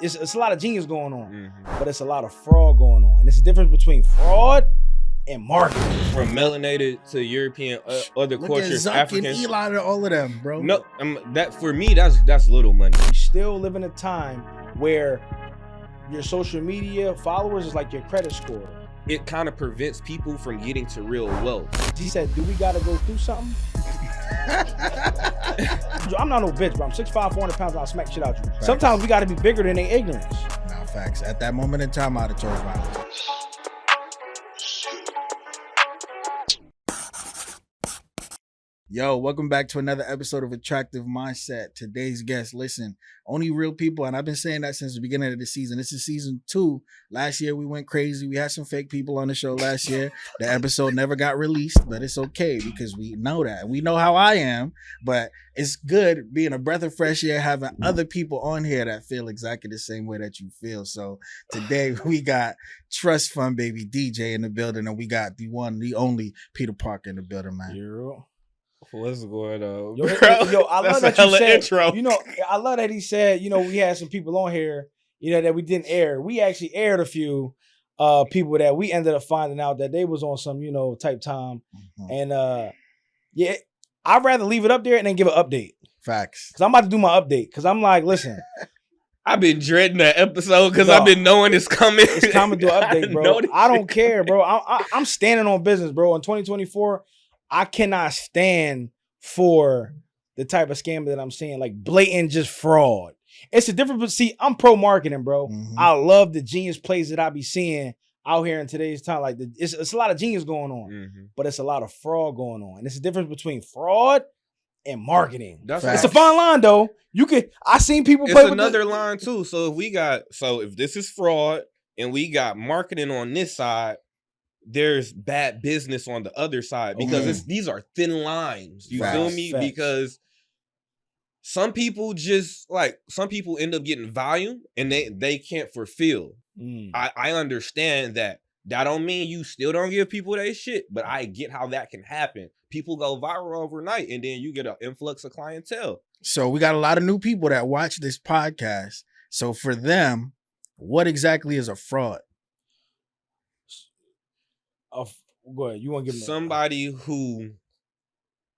it's a lot of genius going on, but it's a lot of fraud going on, and it's the difference between fraud and marketing. From melanated to European, other cultures, Africans, and Elon, and all of them, bro. No, that for me, that's little money. We still live in a time where your social media followers is like your credit score. It kind of prevents people from getting to real wealth. He said, "Do we gotta go through something?" I'm not no bitch, bro. I'm 6'5", 400 pounds, and I'll smack shit out you. Facts. Sometimes we gotta be bigger than their ignorance. Nah, facts. At that moment in time, I'd have chose violence. Yo, welcome back to another episode of Attractive Mindset. Today's guest, listen, only real people, and I've been saying that since the beginning of the season. This is season 2. Last year we went crazy. We had some fake people on the show last year. The episode never got released, but it's okay because we know that. We know how I am, but it's good being a breath of fresh air, having other people on here that feel exactly the same way that you feel. So today we got Trustfund baby DJ in the building, and we got the one, the only Peter Parker in the building, man. What's going on, Yo, bro? I love that you said, intro. You know, I love that he said, you know, we had some people on here, you know, that we didn't air. We actually aired a few people that we ended up finding out that they was on some, you know, type time. And yeah, I'd rather leave it up there and then give an update. Facts. Because I'm about to do my update. Because I'm like, listen. I've been dreading that episode because I've been knowing it's coming. It's time to do an update, bro. I don't care, bro. I'm standing on business, bro. In 2024, I cannot stand for the type of scam that I'm seeing, like blatant just fraud. It's a difference, but see, I'm pro marketing, bro. I love the genius plays that I be seeing out here in today's time. Like it's a lot of genius going on, but it's a lot of fraud going on. And it's the difference between fraud and marketing. It's a fine line though. I seen people play with another line too. So if this is fraud and we got marketing on this side, there's bad business on the other side because these are thin lines. You feel me? Facts. Because some people end up getting volume and they can't fulfill. I understand that. That don't mean you still don't give people their shit, but I get how that can happen. People go viral overnight and then you get an influx of clientele. So we got a lot of new people that watch this podcast. So for them, what exactly is a fraud? Go ahead. You want to give somebody who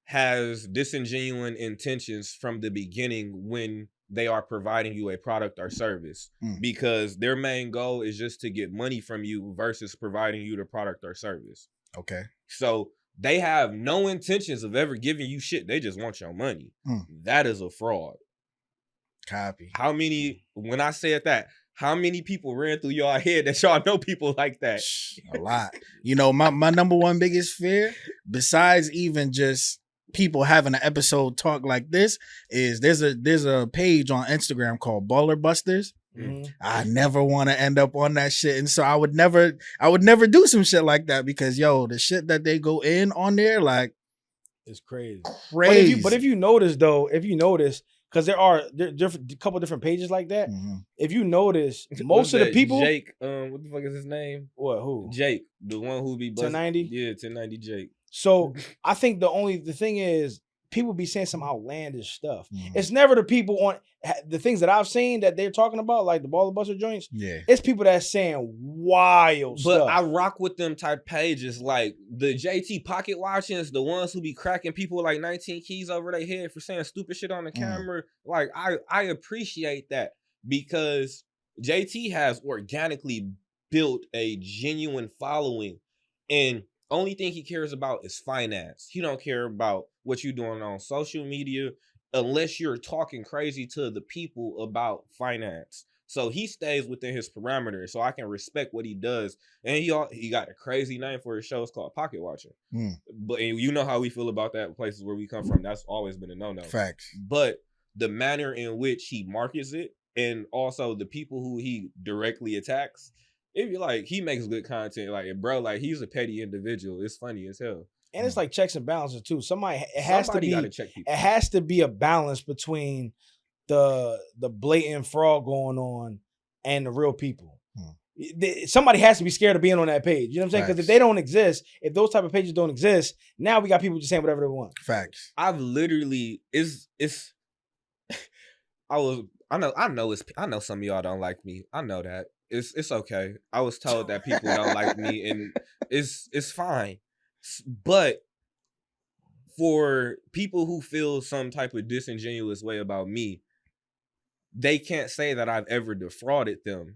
has disingenuous intentions from the beginning when they are providing you a product or service because their main goal is just to get money from you versus providing you the product or service. Okay. So they have no intentions of ever giving you shit. They just want your money. That is a fraud. Copy. When I said that, how many people ran through your head that y'all know people like that? A lot. You know, my number one biggest fear, besides even just people having an episode talk like this, is there's a page on Instagram called Baller Busters. I never want to end up on that shit, and so I would never do some shit like that because the shit that they go in on there, like, it's crazy. But if you notice though, because there are a couple different pages like that. If you notice, most of the people, Jake, what the fuck is his name? What? Who? Jake, the one who be 1090. Yeah, 1090 Jake. So I think the thing is, people be saying some outlandish stuff. It's never the people on the things that I've seen that they're talking about, like the Baller Buster joints. Yeah, it's people that's saying wild stuff. But I rock with them type pages, like the JT pocket watchings, the ones who be cracking people like 19 keys over their head for saying stupid shit on the camera. Like I appreciate that because JT has organically built a genuine following, and only thing he cares about is finance. He don't care about what you're doing on social media unless you're talking crazy to the people about finance. So he stays within his parameters, so I can respect what he does. And he got a crazy name for his show. It's called Pocket Watcher. But and you know how we feel about that places where we come from. That's always been a no-no. Facts. But the manner in which he markets it, and also the people who he directly attacks, if you like, he makes good content. Like, bro, like, he's a petty individual. It's funny as hell. And it's like checks and balances too. It has to be a balance between the blatant fraud going on and the real people. Somebody has to be scared of being on that page. You know what I'm saying? Because if they don't exist, if those type of pages don't exist, now we got people just saying whatever they want. Facts. I've literally I I know some of y'all don't like me. I know that. It's okay. I was told that people don't like me, and it's fine. But for people who feel some type of disingenuous way about me, they can't say that I've ever defrauded them.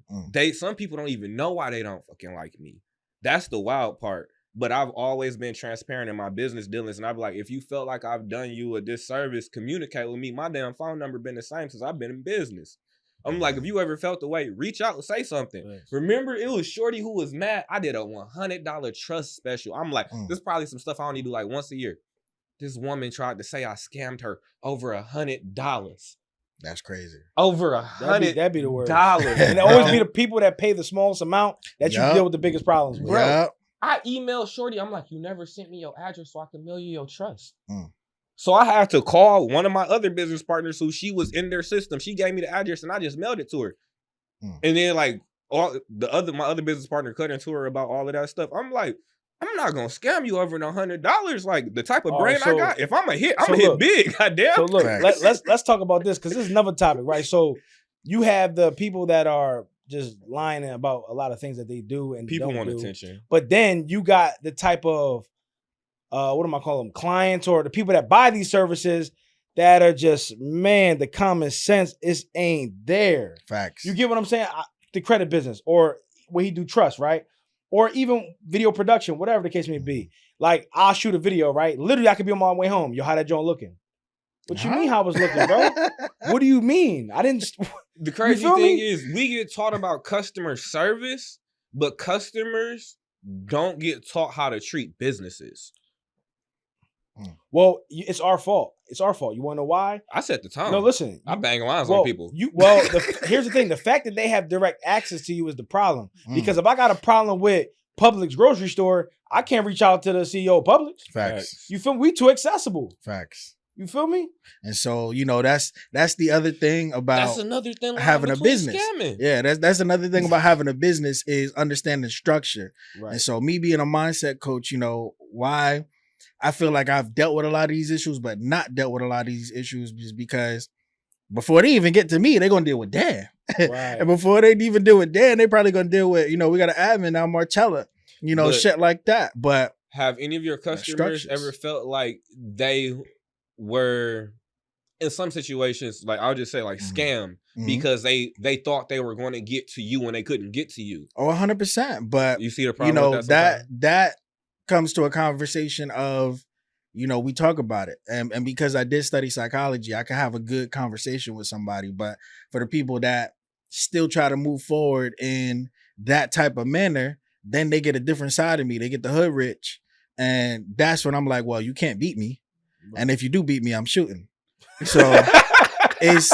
Some people don't even know why they don't fucking like me. That's the wild part. But I've always been transparent in my business dealings, and I'd be like, if you felt like I've done you a disservice, communicate with me. My damn phone number been the same since I've been in business. I'm like, if you ever felt the way, reach out and say something. Right. Remember, it was Shorty who was mad. I did a $100 trust special. I'm like, this is probably some stuff I only do like once a year. This woman tried to say I scammed her over $100. That's crazy. Over $100. That'd be the worst. And it always be the people that pay the smallest amount that you deal with the biggest problems with. Bro, I emailed Shorty. I'm like, you never sent me your address so I can mail you your trust. So I had to call one of my other business partners who she was in their system. She gave me the address and I just mailed it to her. And then like my other business partner cut into her about all of that stuff. I'm like, I'm not gonna scam you over $100. Like the type of brain I got. If I'm a hit, I'm hit big. Goddamn. So look, let's talk about this because this is another topic, right? So you have the people that are just lying about a lot of things that they do and people don't want do. attention. But then you got the type of what am I calling them? Clients or the people that buy these services that are just, man, the common sense ain't there. Facts. You get what I'm saying? The credit business or where he do trust, right? Or even video production, whatever the case may be. Like, I'll shoot a video, right? Literally, I could be on my way home. Yo, how that joint looking? What you mean how I was looking, bro? What do you mean? I didn't... The crazy thing is, we get taught about customer service, but customers don't get taught how to treat businesses. Well, it's our fault. It's our fault. You want to know why? I set the tone. No, listen. I bang lines on people. Here's the thing. The fact that they have direct access to you is the problem. Because if I got a problem with Publix grocery store, I can't reach out to the CEO of Publix. Facts. You feel me? We too accessible. Facts. You feel me? And so, you know, that's the other thing about that's another thing having a business. Scamming. Yeah, that's another thing about having a business is understanding structure. Right. And so me being a mindset coach, you know, why I feel like I've dealt with a lot of these issues, but not dealt with a lot of these issues is because before they even get to me, they're going to deal with Dan. Right. And before they even deal with Dan, they probably going to deal with, you know, we got an admin now, Marcella, you know, shit like that. But have any of your customers ever felt like they were in some situations, like I'll just say like scam because they thought they were going to get to you when they couldn't get to you? Oh, 100%. But you see the problem, you know, with that comes to a conversation of, you know, we talk about it. And because I did study psychology, I can have a good conversation with somebody. But for the people that still try to move forward in that type of manner, then they get a different side of me. They get the hood rich. And that's when I'm like, well, you can't beat me. And if you do beat me, I'm shooting. So it's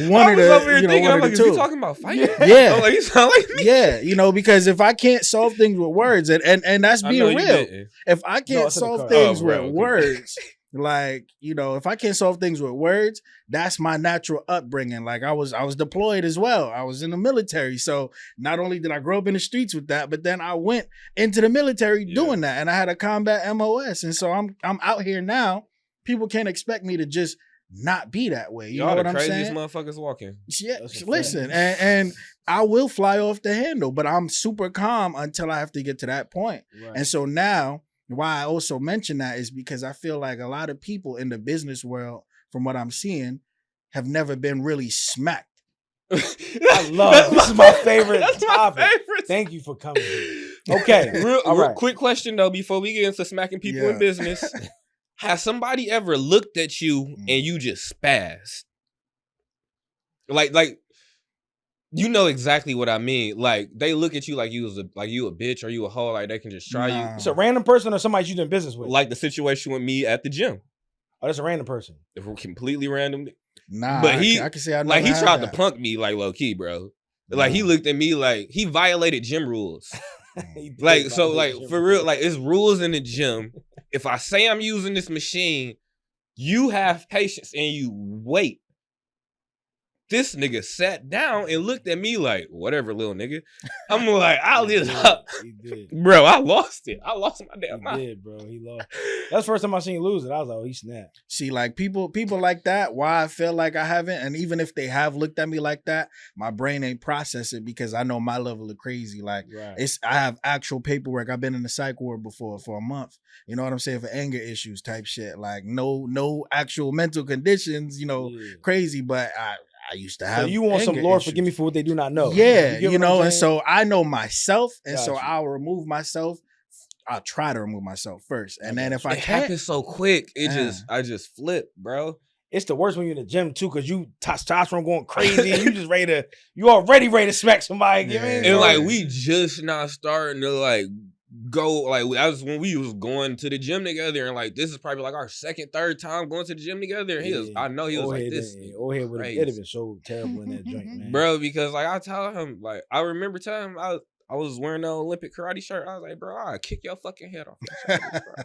one of the, you know, one of the two. Is he talking about fighting? Yeah. Oh, like, you sound like me. Yeah, you know, because if I can't solve things with words, and that's being real. If I can't solve things with words, like, you know, if I can't solve things with words, that's my natural upbringing. Like I was deployed as well. I was in the military. So not only did I grow up in the streets with that, but then I went into the military doing that. And I had a combat MOS. And so I'm out here now. People can't expect me to just not be that way. You know what I'm saying? Craziest motherfuckers walking. Yeah, listen, and I will fly off the handle, but I'm super calm until I have to get to that point. Right. And so now, why I also mention that is because I feel like a lot of people in the business world, from what I'm seeing, have never been really smacked. I love it. This is my favorite topic. Thank you for coming. Okay. Real quick question though, before we get into smacking people in business. Has somebody ever looked at you and you just spazzed? Like, you know exactly what I mean. Like, they look at you like you a bitch or you a hoe. Like, they can just try you. It's a random person or somebody you doing business with. Like the situation with me at the gym. Oh, that's a random person. If we're completely random. Nah, but I can say I like he tried to punk me like low key, bro. Like he looked at me like he violated gym rules. Like so, like for real, like it's rules in the gym. If I say I'm using this machine, you have patience and you wait. This nigga sat down and looked at me like, whatever, little nigga. I'm like, I lit up. He did. Bro, I lost it. I lost my damn mind. He did, bro. He lost. That's the first time I seen him lose it. I was like, oh, he snapped. See, like people like that, why I feel like I haven't, and even if they have looked at me like that, my brain ain't process it because I know my level of crazy. Like I have actual paperwork. I've been in the psych ward before for a month. You know what I'm saying? For anger issues type shit. Like no actual mental conditions, crazy, but I used to have. So you want some Lord forgive me for what they do not know. Yeah, and so I know myself, and so I'll remove myself. I'll try to remove myself first, and then if I can't, it happens so quick. I just flip, bro. It's the worst when you're in the gym too, because you testosterone going crazy, and you already ready to smack somebody. And like we just not starting to like go like that was when we was going to the gym together, and like this is probably like our second, third time going to the gym together. And I know he was like this. Old would have been so terrible in that joint, man. Bro, because like I tell him, like I remember telling him I was wearing the Olympic karate shirt. I was like, bro, I'll kick your fucking head off.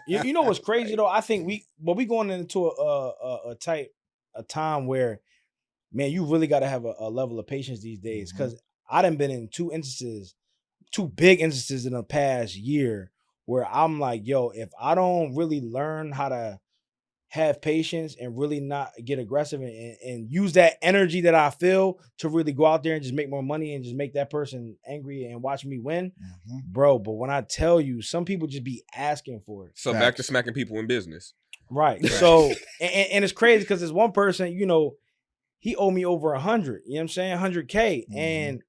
You know what's crazy though? I think we going into a time where, man, you really got to have a level of patience these days. Because I done been in two big instances in the past year where I'm like, yo, if I don't really learn how to have patience and really not get aggressive and use that energy that I feel to really go out there and just make more money and just make that person angry and watch me win, bro. But when I tell you, some people just be asking for it. So back to smacking people in business. Right. So, and it's crazy because there's one person, he owed me over 100, you know what I'm saying? 100K. And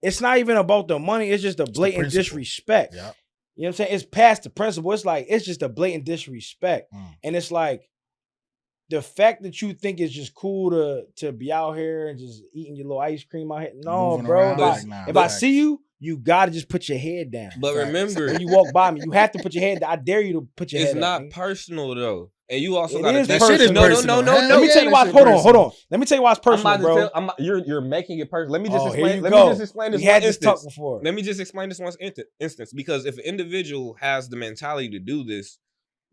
it's not even about the money. It's just a blatant disrespect. Yep. You know what I'm saying? It's past the principle. It's like, it's just a blatant disrespect. And it's like, the fact that you think it's just cool to be out here and just eating your little ice cream out here. No, bro. If I see you, you got to just put your head down. But remember, when you walk by me, you have to put your head down. I dare you to put your head down. It's not personal, though. And you also got to... That shit is personal. No. Let me tell you why. Hold on. Let me tell you why it's personal, bro. You're making it personal. Let me just explain. Let me just explain this one instance. Because if an individual has the mentality to do this,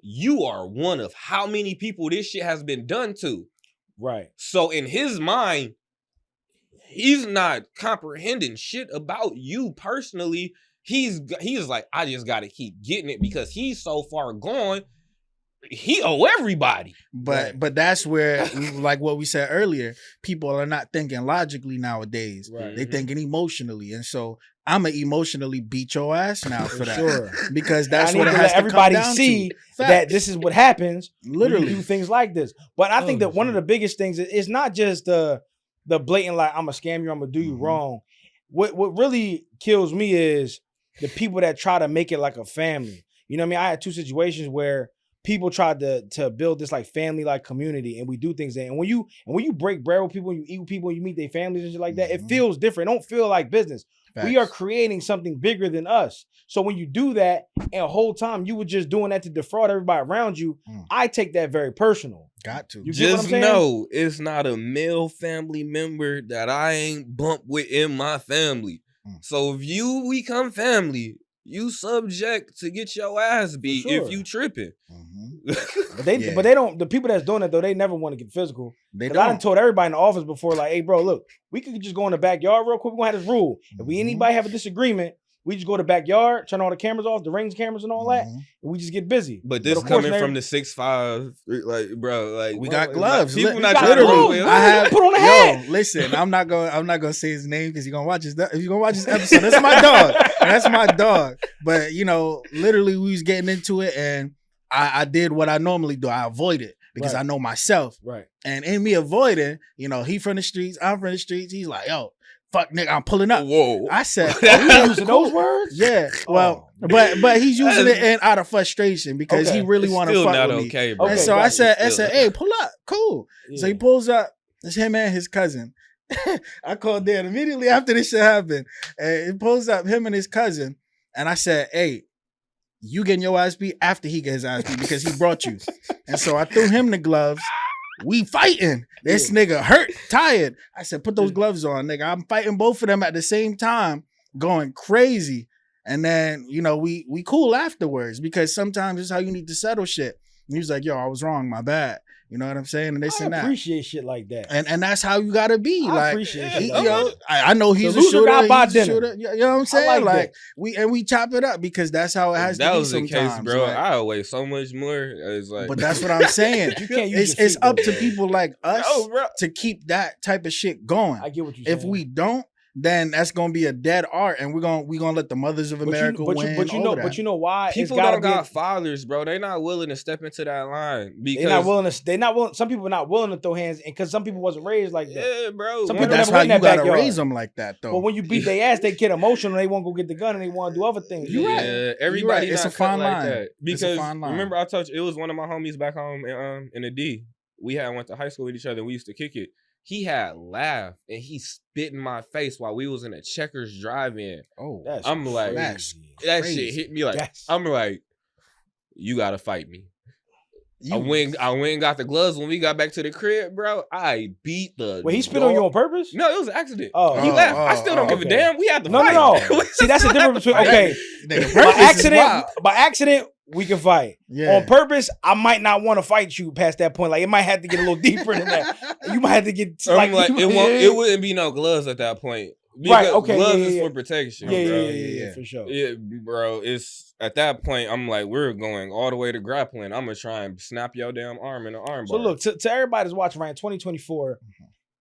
you are one of how many people this shit has been done to. Right. So in his mind, he's not comprehending shit about you personally. He's like, I just got to keep getting it because he's so far gone. He owe everybody. But that's where, like what we said earlier, people are not thinking logically nowadays. Right. They're thinking emotionally. And so I'm going to emotionally beat your ass now for that. Sure. Because that's what it has to everybody see that this is what happens. Literally. When you do things like this. But I think that one of the biggest things is not just the blatant, like, I'm going to scam you, I'm going to do you wrong. What really kills me is the people that try to make it like a family. You know what I mean? I had two situations where people tried to build this like family like community, and we do things there. And when you break bread with people, and you eat with people, and you meet their families and shit like that, it feels different. It don't feel like business. Facts. We are creating something bigger than us. So when you do that, and the whole time you were just doing that to defraud everybody around you, I take that very personal. Got to. You just know it's not a male family member that I ain't bumped with in my family. So if you become family, you subject to get your ass beat if you tripping. But they don't. The people that's doing it though, they never want to get physical. I done told everybody in the office before, like, hey, bro, look, we could just go in the backyard real quick. We're gonna have this rule. If anybody have a disagreement, we just go to the backyard, turn all the cameras off, the rings cameras and all that, and we just get busy. But this coming from the 6'5", like, bro, like we got gloves. People not literally. I have put on the hat. Yo, listen, I'm not gonna say his name because you're gonna watch this episode. That's my dog. That's my dog. But literally, we was getting into it, and I did what I normally do. I avoided because I know myself. Right. And in me avoiding, he from the streets, I'm from the streets. He's like, yo, fuck, nigga, I'm pulling up. Whoa. I said, you using those words? Yeah. Well, but he's using it out of frustration because he really want to fuck with me. Bro. And so I said, hey, pull up. Cool. Yeah. So he pulls up. It's him and his cousin. I called Dan immediately after this shit happened. And he pulls up, him and his cousin. And I said, hey, you getting your ass beat after he gets his ass beat because he brought you. And so I threw him the gloves. We fighting. This nigga hurt, tired. I said, put those gloves on, nigga. I'm fighting both of them at the same time, going crazy. And then, we cool afterwards because sometimes it's how you need to settle shit. And he was like, yo, I was wrong, my bad. You know what I'm saying? And this I and that. appreciate shit like that. And that's how you gotta be. I appreciate shit like yo, that. I know he's The a loser shooter. got by He's a dinner. shooter. You know what I'm saying? like we chop it up because that's how it has that to be was the sometimes. case, bro. Like, I weigh so much more. It's like, but that's what I'm saying. You can't use It's your up feet, to though, people like us bro. to keep that type of shit going. I get what you're saying. If we don't, then that's gonna be a dead art, and we're gonna let the mothers of America win. But you know why? People don't got fathers, bro. They're not willing to step into that line because they're not willing. Some people are not willing to throw hands, and because some people wasn't raised like that. Yeah, bro. Some But people that's never how went in you that gotta backyard. raise them like that, though. But when you beat their ass, they get emotional. They won't go get the gun, and they want to do other things. You're right. Yeah, everybody It's not a fine cut line. like that. It's a Because fine line. remember, I told you it was one of my homies back home in the D. We went to high school with each other. And we used to kick it. He had laughed and he spit in my face while we was in a Checkers drive-in. Oh, I'm like, that shit hit me like. I'm like, you gotta fight me. I went and got the gloves when we got back to the crib, bro. I beat the. Wait, he spit on you on purpose? No, it was an accident. Oh, he laughed. I still don't give a damn. We had to fight. No. See, that's the difference between by accident, we can fight. Yeah. On purpose, I might not want to fight you past that point. Like it might have to get a little deeper than that. You might have to get like it wouldn't be no gloves at that point. Because right, okay. Gloves is for protection, bro. Yeah, for sure. Yeah, bro. It's at that point, I'm like, we're going all the way to grappling. I'm gonna try and snap your damn arm in the arm bar. So look, to everybody that's watching right in 2024,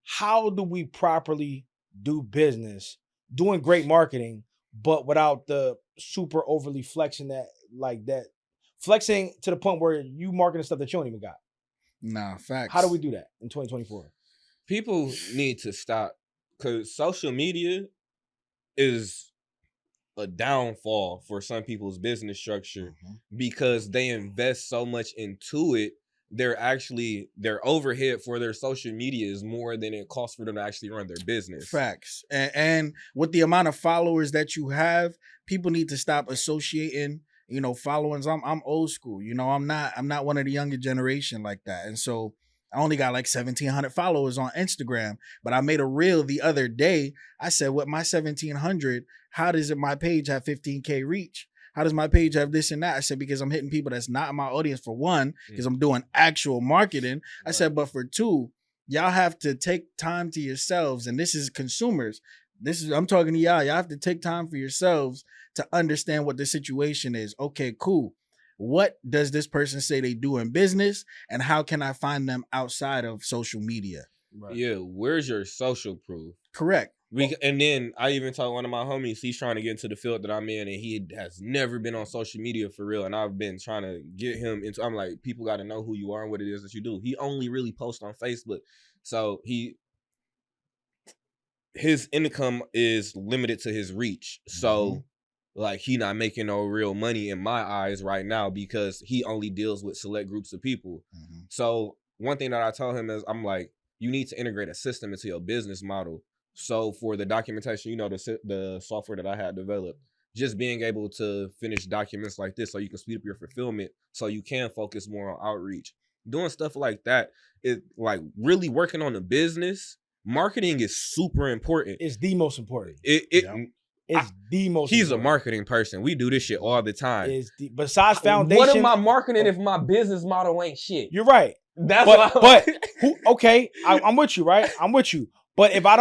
how do we properly do business, doing great marketing, but without the super overly flexing flexing to the point where you marketing stuff that you don't even got? Nah, facts. How do we do that in 2024? People need to stop. Because social media is a downfall for some people's business structure because they invest so much into it. Their overhead for their social media is more than it costs for them to actually run their business. Facts. And with the amount of followers that you have, people need to stop associating, followings. I'm old school. I'm not one of the younger generation like that. And so I only got like 1,700 followers on Instagram, but I made a reel the other day. I said, with my 1,700, how does my page have 15K reach? How does my page have this and that? I said, because I'm hitting people that's not in my audience for one, because I'm doing actual marketing. I said, but for two, y'all have to take time to yourselves. And this is consumers. I'm talking to y'all. Y'all have to take time for yourselves to understand what the situation is. Okay, cool. What does this person say they do in business, and how can I find them outside of social media? Right. Yeah, where's your social proof? Correct. And then I even told one of my homies, he's trying to get into the field that I'm in, and he has never been on social media for real. And I've been trying to get him into. I'm like, people got to know who you are and what it is that you do. He only really posts on Facebook, so his income is limited to his reach. So. Like, he not making no real money in my eyes right now because he only deals with select groups of people. So one thing that I told him is, I'm like, you need to integrate a system into your business model. So for the documentation, the software that I had developed, just being able to finish documents like this so you can speed up your fulfillment so you can focus more on outreach. Doing stuff like that, it like really working on the business. Marketing is super important. It's the most important. It's the most. He's important. A marketing person. We do this shit all the time. Besides foundation, what am I marketing if my business model ain't shit? You're right. Okay, I'm with you, right? I'm with you. But if I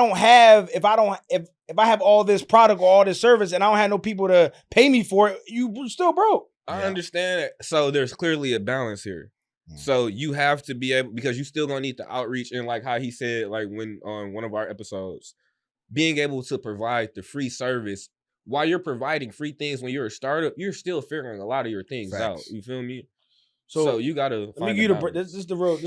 have all this product or all this service and I don't have no people to pay me for it, you still broke. I understand it. So there's clearly a balance here. So you have to be able, because you still gonna need the outreach, and like how he said, like when on one of our episodes, being able to provide the free service while you're providing free things when you're a startup, you're still figuring a lot of your things out. You feel me? So you gotta. Let me give you this is the real.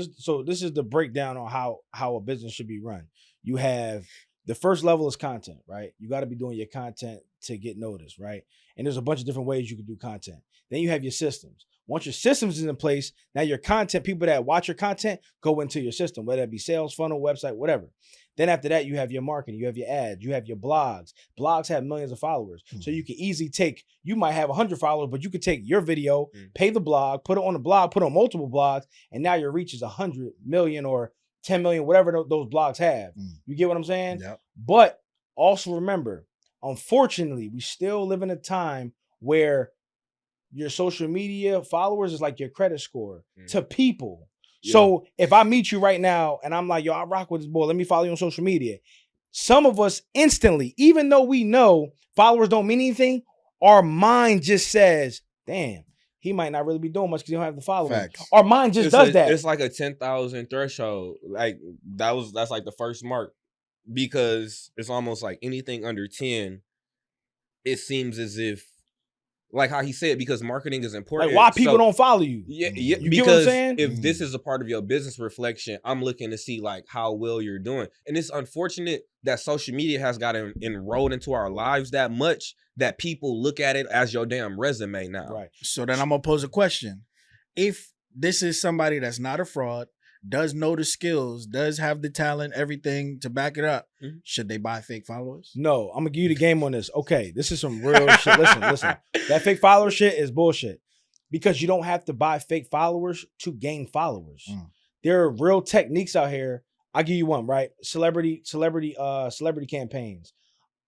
This is the breakdown on how a business should be run. You have the first level is content, right? You got to be doing your content to get noticed, right? And there's a bunch of different ways you can do content. Then you have your systems. Once your systems is in place, now your content, people that watch your content go into your system, whether it be sales funnel, website, whatever. Then after that, you have your marketing, you have your ads, you have your blogs. Blogs have millions of followers. So you can easily you might have 100 followers, but you could take your video, pay the blog, put it on the blog, put on multiple blogs, and now your reach is 100 million or 10 million, whatever those blogs have. You get what I'm saying? Yep. But also remember, unfortunately, we still live in a time where your social media followers is like your credit score to people. So if I meet you right now and I'm like, yo, I rock with this boy, let me follow you on social media. Some of us instantly, even though we know followers don't mean anything, our mind just says, damn, he might not really be doing much because he don't have the following. Our mind just does that. It's like a 10,000 threshold. Like that's like the first mark, because it's almost like anything under 10, it seems as if, like how he said, because marketing is important. Like why people don't follow you? Yeah, you because get what I'm saying? If this is a part of your business reflection, I'm looking to see like how well you're doing. And it's unfortunate that social media has gotten enrolled into our lives that much that people look at it as your damn resume now. Right. So then I'm gonna pose a question. If this is somebody that's not a fraud, does know the skills, does have the talent, everything to back it up, should they buy fake followers? No, I'm gonna give you the game on this. Okay, this is some real shit. Listen. That fake follower shit is bullshit. Because you don't have to buy fake followers to gain followers. There are real techniques out here. I'll give you one, right? Celebrity campaigns.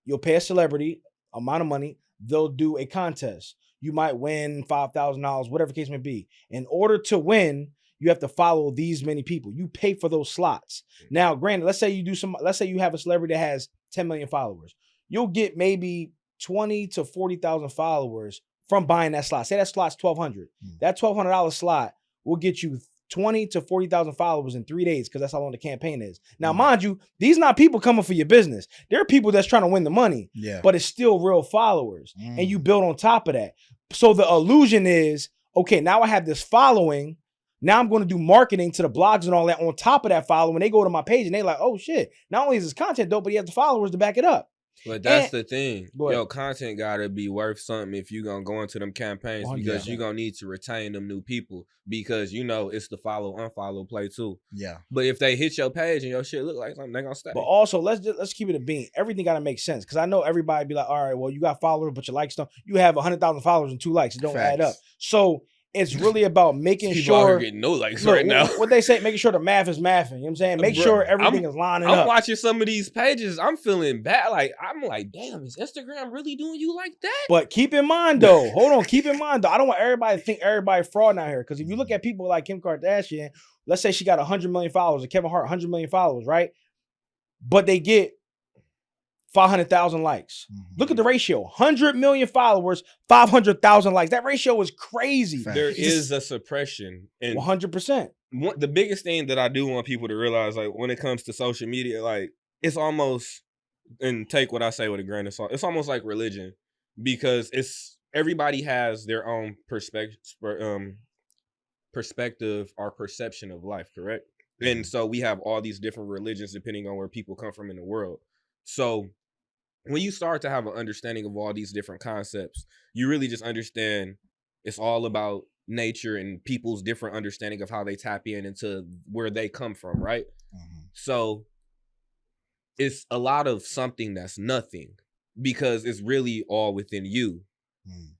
You'll pay a celebrity amount of money, they'll do a contest. You might win $5,000, whatever the case may be. In order to win, you have to follow these many people. You pay for those slots. Now, granted, let's say you have a celebrity that has 10 million followers. You'll get maybe 20 to 40,000 followers from buying that slot. Say that slot's $1,200. That $1,200 slot will get you 20 to 40,000 followers in 3 days because that's how long the campaign is. Now, mind you, these not people coming for your business. They're people that's trying to win the money, but it's still real followers. And you build on top of that. So the illusion is, okay, now I have this following. Now I'm going to do marketing to the blogs and all that on top of that following. They go to my page and they like, oh shit, not only is this content dope, but he has the followers to back it up. But that's the thing. Yo, content gotta be worth something if you're gonna go into them campaigns, because you're gonna need to retain them new people, because you know it's the follow unfollow play too. Yeah. But if they hit your page and your shit look like something, they gonna stay. But also let's keep it a bean. Everything gotta make sense. Cause I know everybody be like, all right, well, you got followers, but your likes don't. You have 100,000 followers and 2 likes. It don't add up. So it's really about making sure getting no likes right now. What they say, making sure the math is mathing. You know what I'm saying? Make sure everything is lining up. I'm watching some of these pages. I'm feeling bad. I'm like, damn, is Instagram really doing you like that? But keep in mind though, keep in mind though, I don't want everybody to think everybody fraud out here. Because if you look at people like Kim Kardashian, let's say she got 100 million followers, and Kevin Hart 100 million followers, right? But they get 500,000 likes. Look at the ratio. 100 million followers, 500,000 likes. That ratio is crazy. There is a suppression. And 100%. The biggest thing that I do want people to realize, like when it comes to social media, like it's almost, and take what I say with a grain of salt, it's almost like religion, because everybody has their own perspective or perception of life, correct? And so we have all these different religions depending on where people come from in the world. So when you start to have an understanding of all these different concepts, you really just understand it's all about nature and people's different understanding of how they tap into where they come from, right? So it's a lot of something that's nothing, because it's really all within you.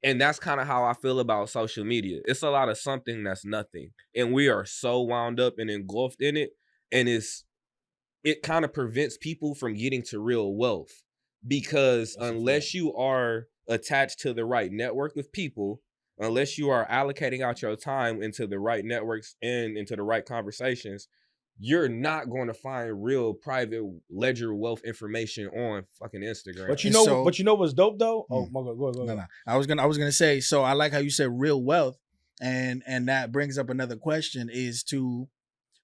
And that's kind of how I feel about social media. It's a lot of something that's nothing, and we are so wound up and engulfed in it, and it kind of prevents people from getting to real wealth, because unless you are attached to the right network of people, unless you are allocating out your time into the right networks and into the right conversations, you're not going to find real private ledger wealth information on fucking Instagram. But you know what's dope though? Oh, go ahead. No. I was gonna say, so I like how you said real wealth, and that brings up another question, is to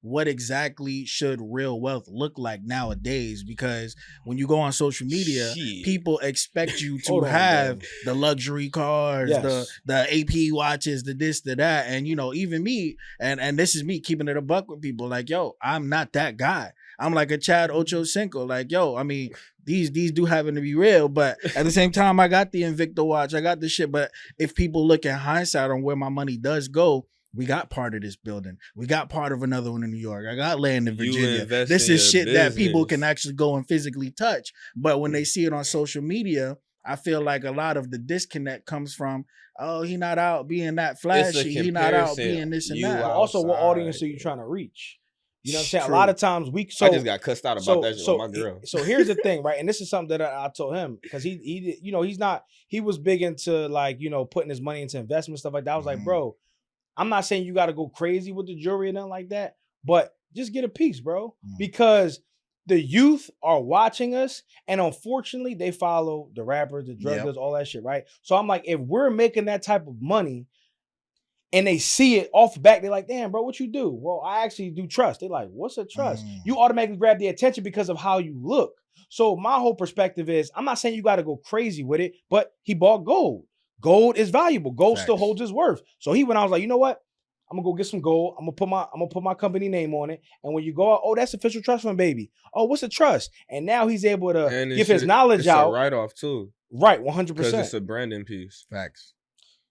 what exactly should real wealth look like nowadays? Because when you go on social media, people expect you to have the luxury cars, the AP watches, the this, the that. And, you know, even me, and this is me keeping it a buck with people, like, yo, I'm not that guy. I'm like a Chad Ochocinco. Like, yo, I mean, these do happen to be real, but at the same time, I got the Invicta watch, I got the shit. But if people look at hindsight on where my money does go, we got part of this building. We got part of another one in New York. I got land in Virginia. This is shit that people can actually go and physically touch. But when they see it on social media, I feel like a lot of the disconnect comes from, oh, he not out being that flashy. He not out being this and that. Also, what audience are you trying to reach? You know what I'm saying? True. A lot of times I just got cussed out about that shit with my girl. So here's the thing, right? And this is something that I told him, because he you know, he was big into, like, you know, putting his money into investment stuff like that. I was like, bro, I'm not saying you got to go crazy with the jewelry and nothing like that, but just get a piece, bro. Because the youth are watching us, and unfortunately, they follow the rappers, the drug dealers, all that shit, right? So I'm like, if we're making that type of money, and they see it off the back, they're like, damn, bro, what you do? Well, I actually do trust. They're like, what's a trust? You automatically grab the attention because of how you look. So my whole perspective is, I'm not saying you got to go crazy with it, but he bought gold. Gold is valuable. Gold still holds its worth. So he went out, I was like, you know what? I'm gonna go get some gold. I'm gonna put my company name on it. And when you go out, oh, that's official trust fund, baby. Oh, what's a trust? And now he's able to give his knowledge out. It's a write-off too. Right, 100%. Because it's a branding piece. Facts.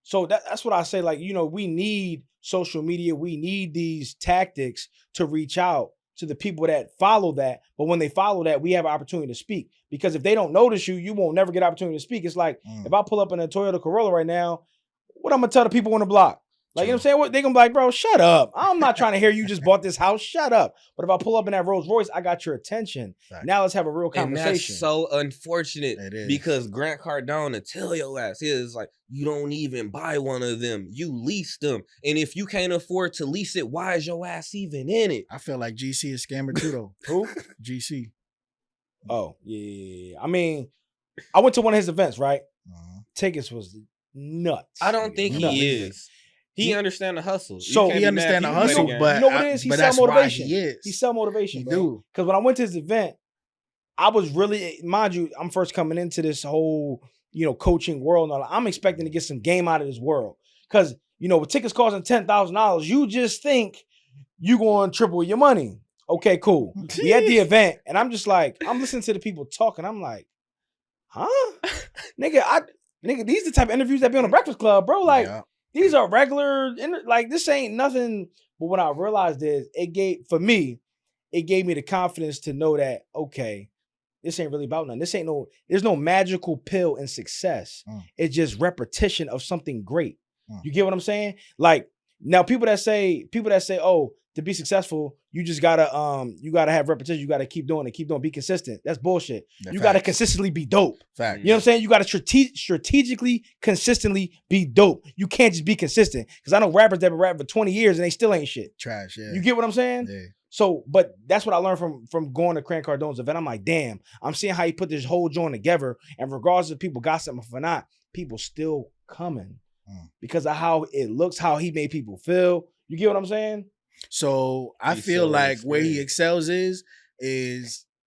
So that's what I say. Like, you know, we need social media. We need these tactics to reach out to the people that follow that. But when they follow that, we have an opportunity to speak. Because if they don't notice you, you won't never get an opportunity to speak. It's like, if I pull up in a Toyota Corolla right now, what I'm going to tell the people on the block? Like, you know what I'm saying? What, they going to be like, bro, shut up. I'm not trying to hear you just bought this house. Shut up. But if I pull up in that Rolls Royce, I got your attention. Right. Now let's have a real conversation. And that's so unfortunate because Grant Cardone will tell your ass, is like, you don't even buy one of them. You lease them. And if you can't afford to lease it, why is your ass even in it? I feel like GC is scammer too, though. Who? GC. Oh, yeah. I mean, I went to one of his events, right? Tickets was nuts. I don't think he is. He understand the hustle. So he understand the hustle, but you know what it is? He sell motivation. He sell motivation. He do. Because when I went to his event, I was really, mind you, I'm first coming into this whole, you know, coaching world. And I'm expecting to get some game out of this world. Because, you know, with tickets costing $10,000, you just think you going to triple your money. Okay, cool. We at the event, and I'm just like, I'm listening to the people talking. I'm like, huh? Nigga, these are the type of interviews that be on the Breakfast Club, bro. Like, these are regular, like, this ain't nothing. But what I realized is, it gave me the confidence to know that, okay, this ain't really about nothing. There's no magical pill in success. It's just repetition of something great. You get what I'm saying? Like, now people that say, oh, to be successful, you just gotta have repetition. You gotta keep doing it, be consistent. That's bullshit. You gotta consistently be dope. Fact. You know what I'm saying? You gotta strategically, consistently be dope. You can't just be consistent. Because I know rappers that been rapping for 20 years and they still ain't shit. Trash, yeah. You get what I'm saying? Yeah. So, but that's what I learned from going to Grant Cardone's event. I'm like, damn, I'm seeing how he put this whole joint together. And regardless if people gossiping or not, people still coming because of how it looks, how he made people feel. You get what I'm saying? So I feel like where he excels is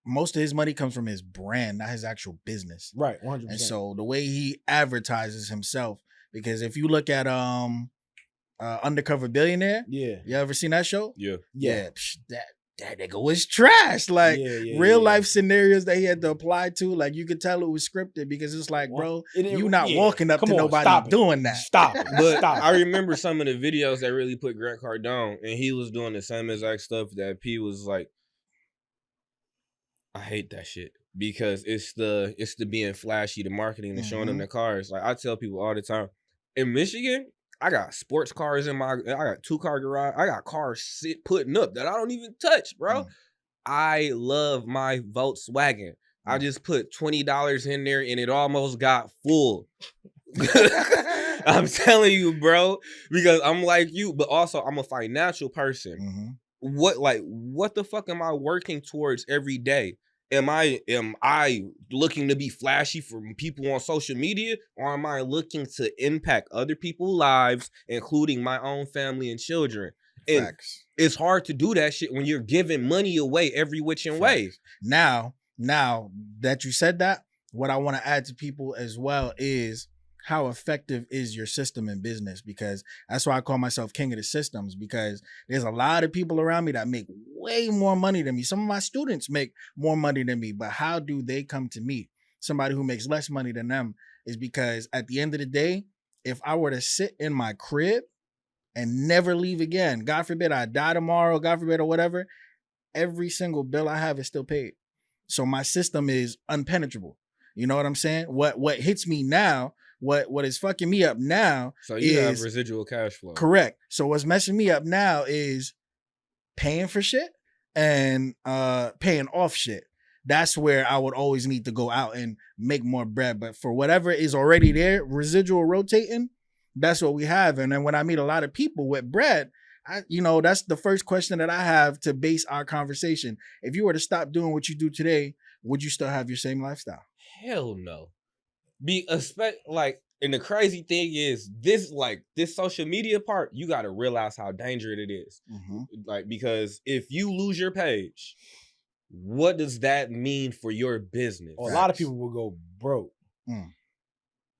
most of his money comes from his brand, not his actual business. Right, 100%. And so the way he advertises himself, because if you look at Undercover Billionaire, you ever seen that show? Yeah. That nigga was trash. Like real life scenarios that he had to apply to, like you could tell it was scripted because it's like, bro, you not walking up to nobody doing that. Stop it. But I remember some of the videos that really put Grant Cardone, and he was doing the same exact stuff that P was like, I hate that shit because it's the being flashy, the marketing, the showing them the cars. Like I tell people all the time, in Michigan, I got sports cars I got 2-car garage. I got cars putting up that I don't even touch, bro. I love my Volkswagen. I just put $20 in there and it almost got full. I'm telling you, bro, because I'm like you, but also I'm a financial person. What the fuck am I working towards every day? Am I looking to be flashy for people on social media, or am I looking to impact other people's lives, including my own family and children? And it's hard to do that shit when you're giving money away every which and way. Now that you said that, what I want to add to people as well is how effective is your system in business? Because that's why I call myself king of the systems, because there's a lot of people around me that make way more money than me. Some of my students make more money than me, but how do they come to me? Somebody who makes less money than them is because at the end of the day, if I were to sit in my crib and never leave again, God forbid I die tomorrow, God forbid or whatever, every single bill I have is still paid. So my system is unpenetrable. You know what I'm saying? What hits me now, what is fucking me up now so you have residual cash flow. Correct. So what's messing me up now is paying for shit and paying off shit. That's where I would always need to go out and make more bread. But for whatever is already there, residual rotating, that's what we have. And then when I meet a lot of people with bread, that's the first question that I have to base our conversation. If you were to stop doing what you do today, would you still have your same lifestyle? Hell no. And the crazy thing is this social media part, you got to realize how dangerous it is. Like, because if you lose your page, what does that mean for your business? A lot of people will go broke.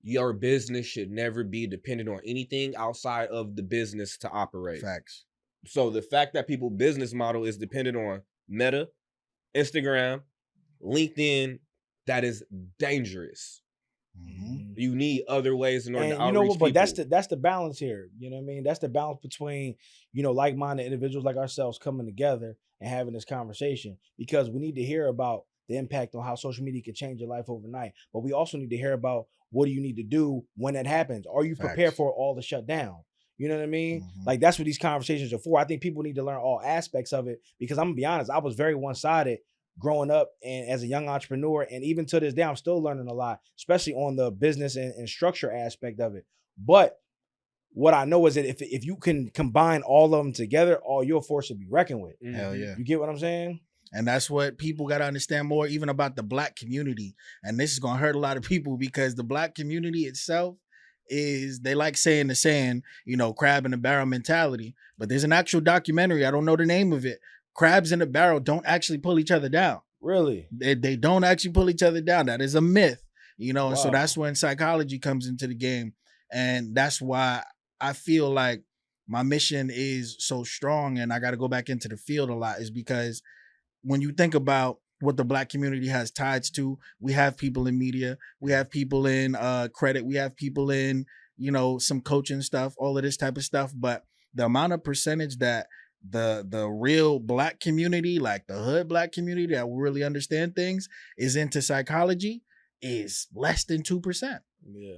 Your business should never be dependent on anything outside of the business to operate. Facts. So the fact that people's business model is dependent on Meta, Instagram, LinkedIn, that is dangerous. You need other ways in order to outreach you know what? But people. that's the balance here. You know what I mean? That's the balance between, like-minded individuals like ourselves coming together and having this conversation, because we need to hear about the impact on how social media can change your life overnight. But we also need to hear about what do you need to do when that happens? Are you prepared for all the shutdown? You know what I mean? Like, that's what these conversations are for. I think people need to learn all aspects of it, because I'm gonna be honest, I was very one-sided growing up and as a young entrepreneur, and even to this day, I'm still learning a lot, especially on the business and structure aspect of it. But what I know is that if you can combine all of them together, you're a force to be reckoned with. Hell yeah. You get what I'm saying? And that's what people got to understand more, even about the Black community. And this is going to hurt a lot of people, because the Black community itself they like saying the saying, crab in a barrel mentality. But there's an actual documentary, I don't know the name of it. Crabs in a barrel don't actually pull each other down. Really? They don't actually pull each other down. That is a myth, and Wow. so that's when psychology comes into the game. And that's why I feel like my mission is so strong, and I got to go back into the field a lot, is because when you think about what the Black community has ties to, we have people in media, we have people in credit, we have people in, some coaching stuff, all of this type of stuff. But the amount of percentage that the real Black community, like the hood Black community that will really understand things, is into psychology is less than 2%. Yeah.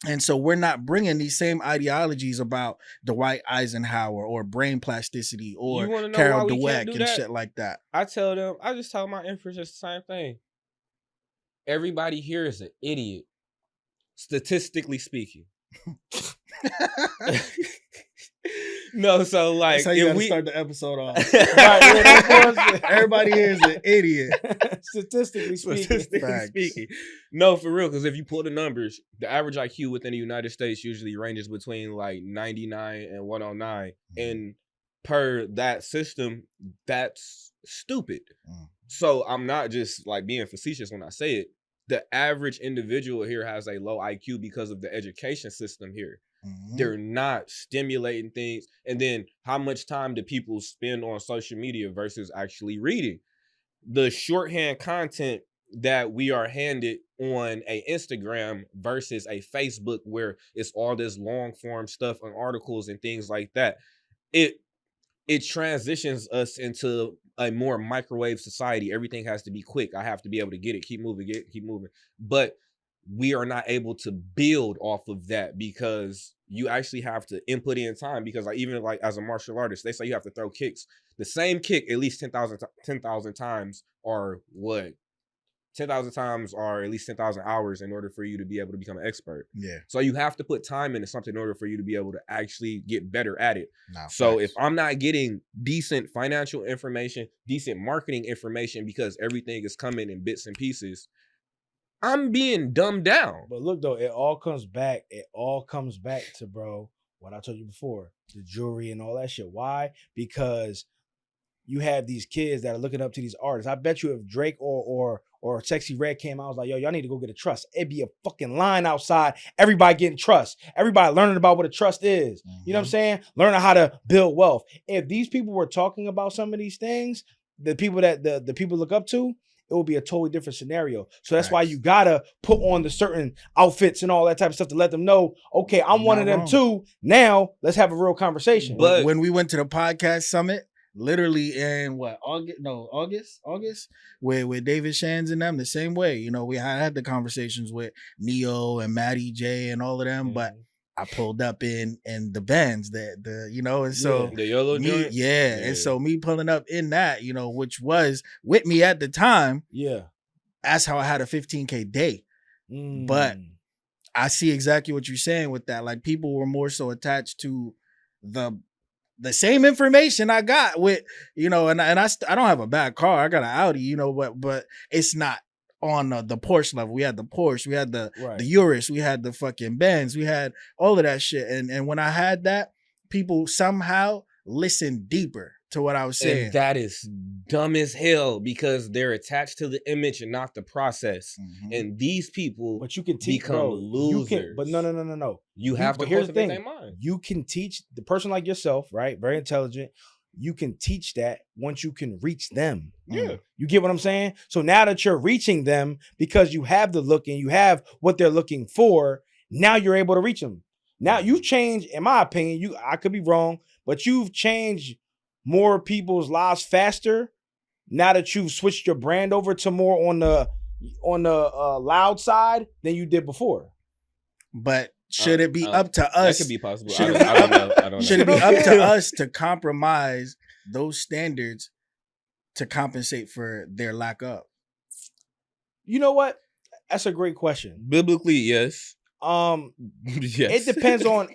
And so we're not bringing these same ideologies about Dwight Eisenhower or brain plasticity or Carol Dweck and shit like that. I just tell my influencers the same thing. Everybody here is an idiot, statistically speaking. No, so like, that's how you gotta start the episode off. Everybody here is an idiot, statistically speaking. No, for real, because if you pull the numbers, the average IQ within the United States usually ranges between like 99 and 109, and per that system, that's stupid. So I'm not just like being facetious when I say it. The average individual here has a low IQ because of the education system here. They're not stimulating things. And then how much time do people spend on social media versus actually reading? The shorthand content that we are handed on a Instagram versus a Facebook, where it's all this long form stuff and articles and things like that, it transitions us into a more microwave society. Everything has to be quick. I have to be able to get it, keep moving. But we are not able to build off of that, because you actually have to input in time. Because like, even like as a martial artist, they say you have to throw kicks. The same kick at least 10,000 times, or what? 10,000 times are at least 10,000 hours in order for you to be able to become an expert. Yeah. So you have to put time into something in order for you to be able to actually get better at it. So if I'm not getting decent financial information, decent marketing information, because everything is coming in bits and pieces, I'm being dumbed down. But look though, it all comes back to, bro, what I told you before, the jewelry and all that shit. Why? Because you have these kids that are looking up to these artists. I bet you if Drake or Sexy Red came out, I was like, yo, y'all need to go get a trust. It'd be a fucking line outside. Everybody getting trust. Everybody learning about what a trust is. You know what I'm saying? Learning how to build wealth. If these people were talking about some of these things, the people that the people look up to, it will be a totally different scenario. So that's why you gotta put on the certain outfits and all that type of stuff to let them know, okay, I'm one of them too. Now let's have a real conversation. But when we went to the podcast summit, literally in August, with David Shands and them, the same way, we had the conversations with Neo and Matty J and all of them, but I pulled up in the Benz, and so the yellow joint. And so me pulling up in that, which was with me at the time. Yeah. That's how I had a 15K day. But I see exactly what you're saying with that. Like people were more so attached to the same information I got with, and I don't have a bad car. I got an Audi, but it's not on the Porsche level. We had the Porsche, we had the Urus, we had the fucking Benz, we had all of that shit. And when I had that, people somehow listened deeper to what I was saying. And that is dumb as hell because they're attached to the image and not the process. Mm-hmm. And these people but you can teach, become losers. But no. You have to cultivate their mind. You can teach the person like yourself, right? Very intelligent. You can teach that once you can reach them. Yeah. You get what I'm saying? So now that you're reaching them because you have the look and you have what they're looking for, now you're able to reach them. Now you've changed, in my opinion, I could be wrong, but you've changed more people's lives faster now that you've switched your brand over to more on the loud side than you did before. But should it be up to us? That could be possible. I don't know. Should it be up to us to compromise those standards to compensate for their lack of? You know what? That's a great question. Biblically, yes. Yes. It depends on,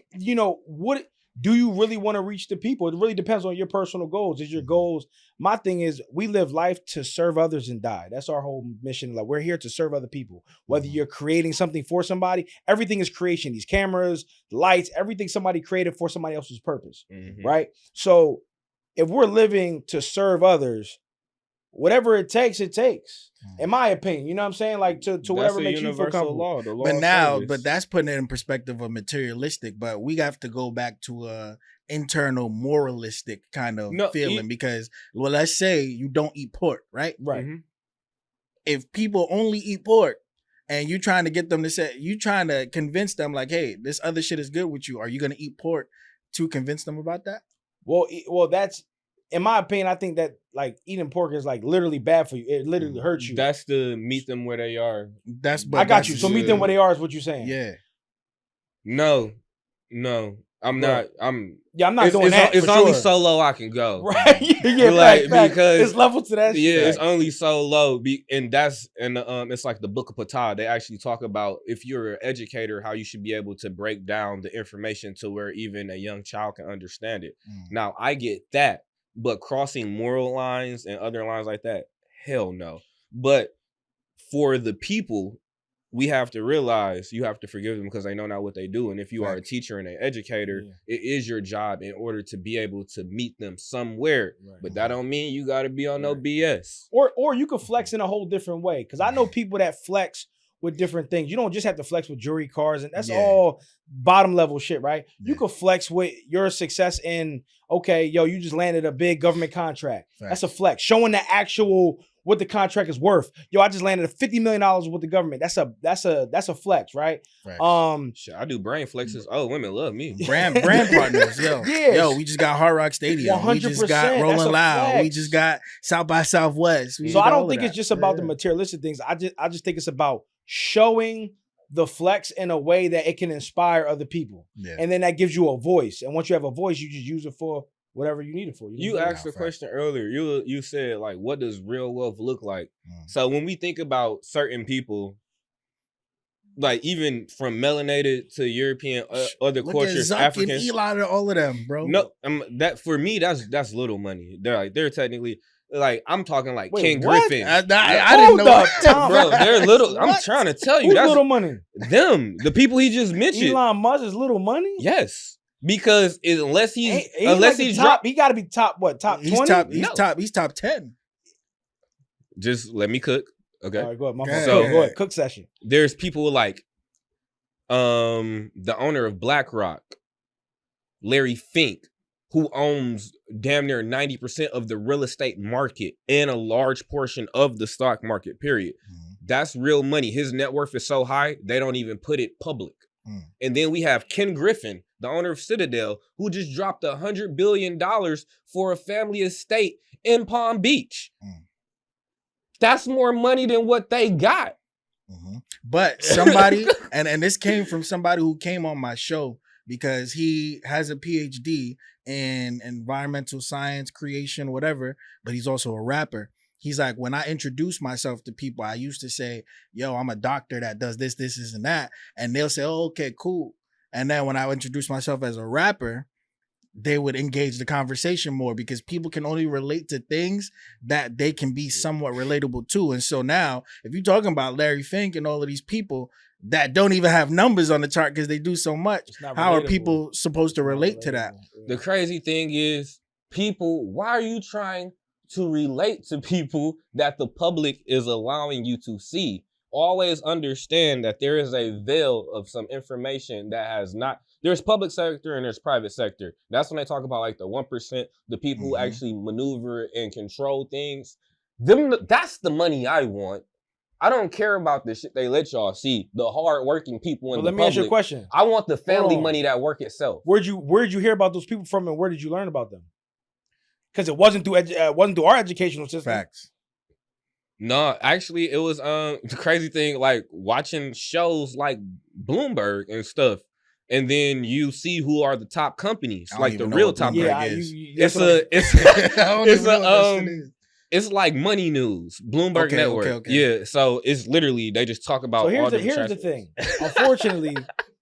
what do you really want to reach the people? It really depends on your personal goals. Is your goals? My thing is we live life to serve others and die. That's our whole mission. Like we're here to serve other people. Whether you're creating something for somebody, everything is creation. These cameras, the lights, everything somebody created for somebody else's purpose. Mm-hmm. Right? So if we're living to serve others, whatever it takes, it takes. In my opinion, you know what I'm saying? Like to whatever makes you feel comfortable. But that's putting it in perspective of materialistic. But we have to go back to a internal moralistic kind of feeling because, let's say you don't eat pork, right? Right. Mm-hmm. If people only eat pork and you trying to get them to say, you trying to convince them like, hey, this other shit is good with you. Are you going to eat pork to convince them about that? Well, that's. In my opinion, I think that like eating pork is like literally bad for you. It literally hurts you. That's to meet them where they are. I got you. So meet them where they are is what you're saying. Yeah. No, I'm not. I'm not doing that. It's only so low I can go. Right. Yeah. Because it's level to that. Yeah, it's only so low. And it's like the Book of Patah. They actually talk about if you're an educator, how you should be able to break down the information to where even a young child can understand it. Now I get that. But crossing moral lines and other lines like that, hell no. But for the people, we have to realize you have to forgive them because they know not what they do. And if you are a teacher and an educator, it is your job in order to be able to meet them somewhere. Right. But that don't mean you got to be on no BS. Or you could flex in a whole different way. Because I know people that flex with different things. You don't just have to flex with jewelry, cars, and that's all bottom level shit, right? Yeah. You could flex with your success in, okay, you just landed a big government contract. Right. That's a flex. Showing the actual what the contract is worth. I just landed $50 million with the government. That's a flex, right? Shit, I do brain flexes. Oh, women love me. Brand partners, Yo, we just got Hard Rock Stadium. 100%, we just got Rolling Loud. Flex. We just got South by Southwest. So I don't think it's just about the materialistic things. I just think it's about showing the flex in a way that it can inspire other people. Yeah. And then that gives you a voice. And once you have a voice, you just use it for whatever you need it for. You asked a question earlier. You said, like, what does real wealth look like? So when we think about certain people, like even from melanated to European, other cultures, African, Elon, and all of them, bro. No, that for me, that's little money. They're technically. Like I'm talking like King Griffin. I didn't know, bro. They're little. I'm trying to tell you, who's that's little money. Them, the people he just mentioned. Elon Musk is little money. Yes, because unless he's top, he got to be top. What top 20? He's top 10. Just let me cook. Okay, all right, go ahead. Go ahead. Cook session. There's people like, the owner of BlackRock, Larry Fink, who owns damn near 90% of the real estate market and a large portion of the stock market, period. That's real money. His net worth is so high, they don't even put it public. And then we have Ken Griffin, the owner of Citadel, who just dropped $100 billion for a family estate in Palm Beach. That's more money than what they got. But somebody, and this came from somebody who came on my show because he has a PhD in environmental science, creation, whatever, but he's also a rapper. He's like, when I introduce myself to people, I used to say, yo, I'm a doctor that does this, and that. And they'll say, oh, okay, cool. And then when I introduce myself as a rapper, they would engage the conversation more because people can only relate to things that they can be somewhat relatable to. And so now, if you're talking about Larry Fink and all of these people that don't even have numbers on the chart because they do so much, how are people supposed to relate to that? The crazy thing is, people, why are you trying to relate to people that the public is allowing you to see? Always understand that there is a veil of some information that has not, there's public sector and there's private sector. That's when they talk about like the 1%, the people who actually maneuver and control things. That's the money I want. I don't care about the shit they let y'all see. The hard-working people in the public. Let me ask you a question. I want the family money that work itself. Where'd you hear about those people from, and where did you learn about them? Because it wasn't through our educational system. Facts. No, actually, it was the crazy thing, like watching shows like Bloomberg and stuff, and then you see who are the top companies, like the real top. It's like Money News, Bloomberg Network. Okay. Yeah, so it's literally they just talk about. So here's the thing. Unfortunately,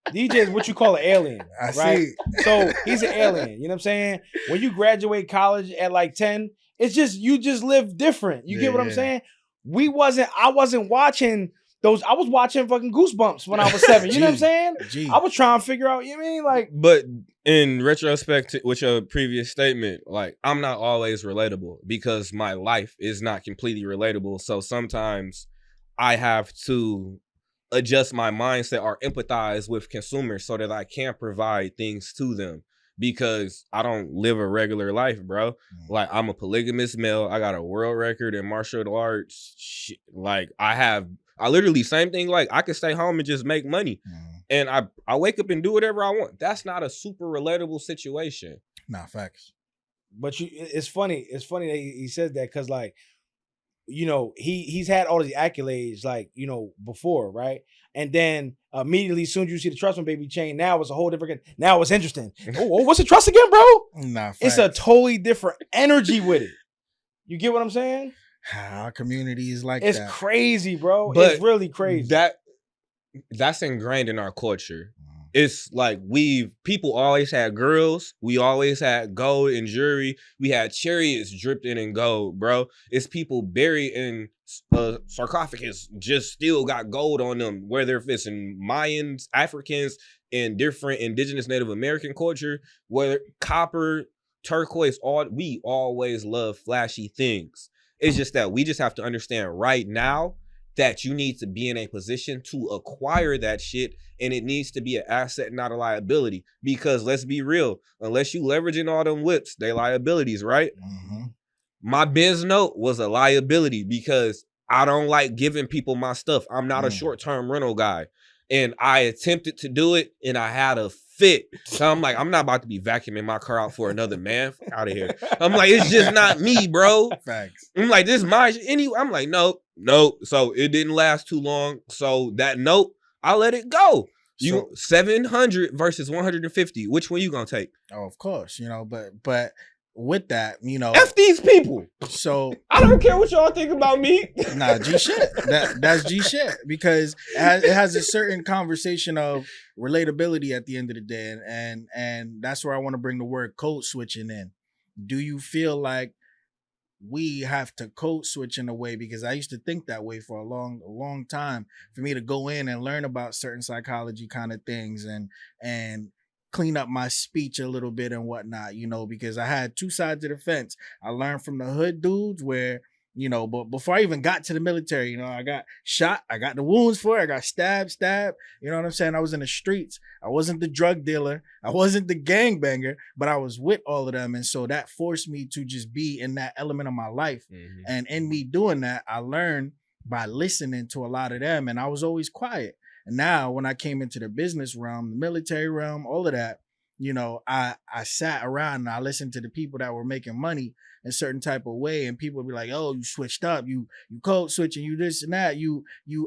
DJ is what you call an alien, right? So he's an alien. You know what I'm saying? When you graduate college at like 10, it's just you just live different. You get what I'm saying? I wasn't watching those. I was watching fucking Goosebumps when I was 7. You know what I'm saying? I was trying to figure out, you know what I mean? Like, but in retrospect with your previous statement, like, I'm not always relatable because my life is not completely relatable. So sometimes I have to adjust my mindset or empathize with consumers so that I can provide things to them. Because I don't live a regular life, bro. Like, I'm a polygamous male. I got a world record in martial arts. Like, I literally, same thing, like, I could stay home and just make money. And I wake up and do whatever I want. That's not a super relatable situation. Nah, facts. But it's funny. It's funny that he says that because, like, you know, he's had all these accolades, like, you know, before, right? And then immediately, as soon as you see the Trustfund baby chain, now it's a whole different. Now it's interesting. Oh, what's the trust again, bro? Nah, facts. It's a totally different energy with it. You get what I'm saying? Our community is like it's that. It's crazy, bro. But it's really crazy. That's ingrained in our culture. It's like people always had girls. We always had gold and jewelry. We had chariots dripped in gold, bro. It's people buried in sarcophagus, just still got gold on them, whether if it's in Mayans, Africans, and different indigenous Native American culture, whether copper, turquoise, we always love flashy things. It's just that we just have to understand right now that you need to be in a position to acquire that shit, and it needs to be an asset, not a liability. Because let's be real, unless you leveraging all them whips, they liabilities, right? My Benz note was a liability because I don't like giving people my stuff. I'm not a short-term rental guy. And I attempted to do it, and I had a fit. So I'm like, I'm not about to be vacuuming my car out for another man. Fuck out of here. I'm like, it's just not me, bro. Facts. I'm like, this is my anyway. I'm like, nope. So it didn't last too long. So that note, I let it go. 700 versus 150. Which one you gonna take? Oh, of course. You know, but with that, you know, F these people. So I don't care what y'all think about me. Nah, G shit. That's G shit because it has a certain conversation of relatability at the end of the day, and that's where I want to bring the word code switching in. Do you feel like we have to code switch in a way? Because I used to think that way for a long time. For me to go in and learn about certain psychology kind of things and clean up my speech a little bit and whatnot, you know, because I had two sides of the fence. I learned from the hood dudes where, you know, but before I even got to the military, you know, I got shot, I got the wounds for it, I got stabbed, you know what I'm saying? I was in the streets. I wasn't the drug dealer. I wasn't the gangbanger, but I was with all of them. And so that forced me to just be in that element of my life. And in me doing that, I learned by listening to a lot of them, and I was always quiet. And now when I came into the business realm, the military realm, all of that, you know, I sat around and I listened to the people that were making money in a certain type of way. And people would be like, oh, you switched up, you code switching, you this and that, you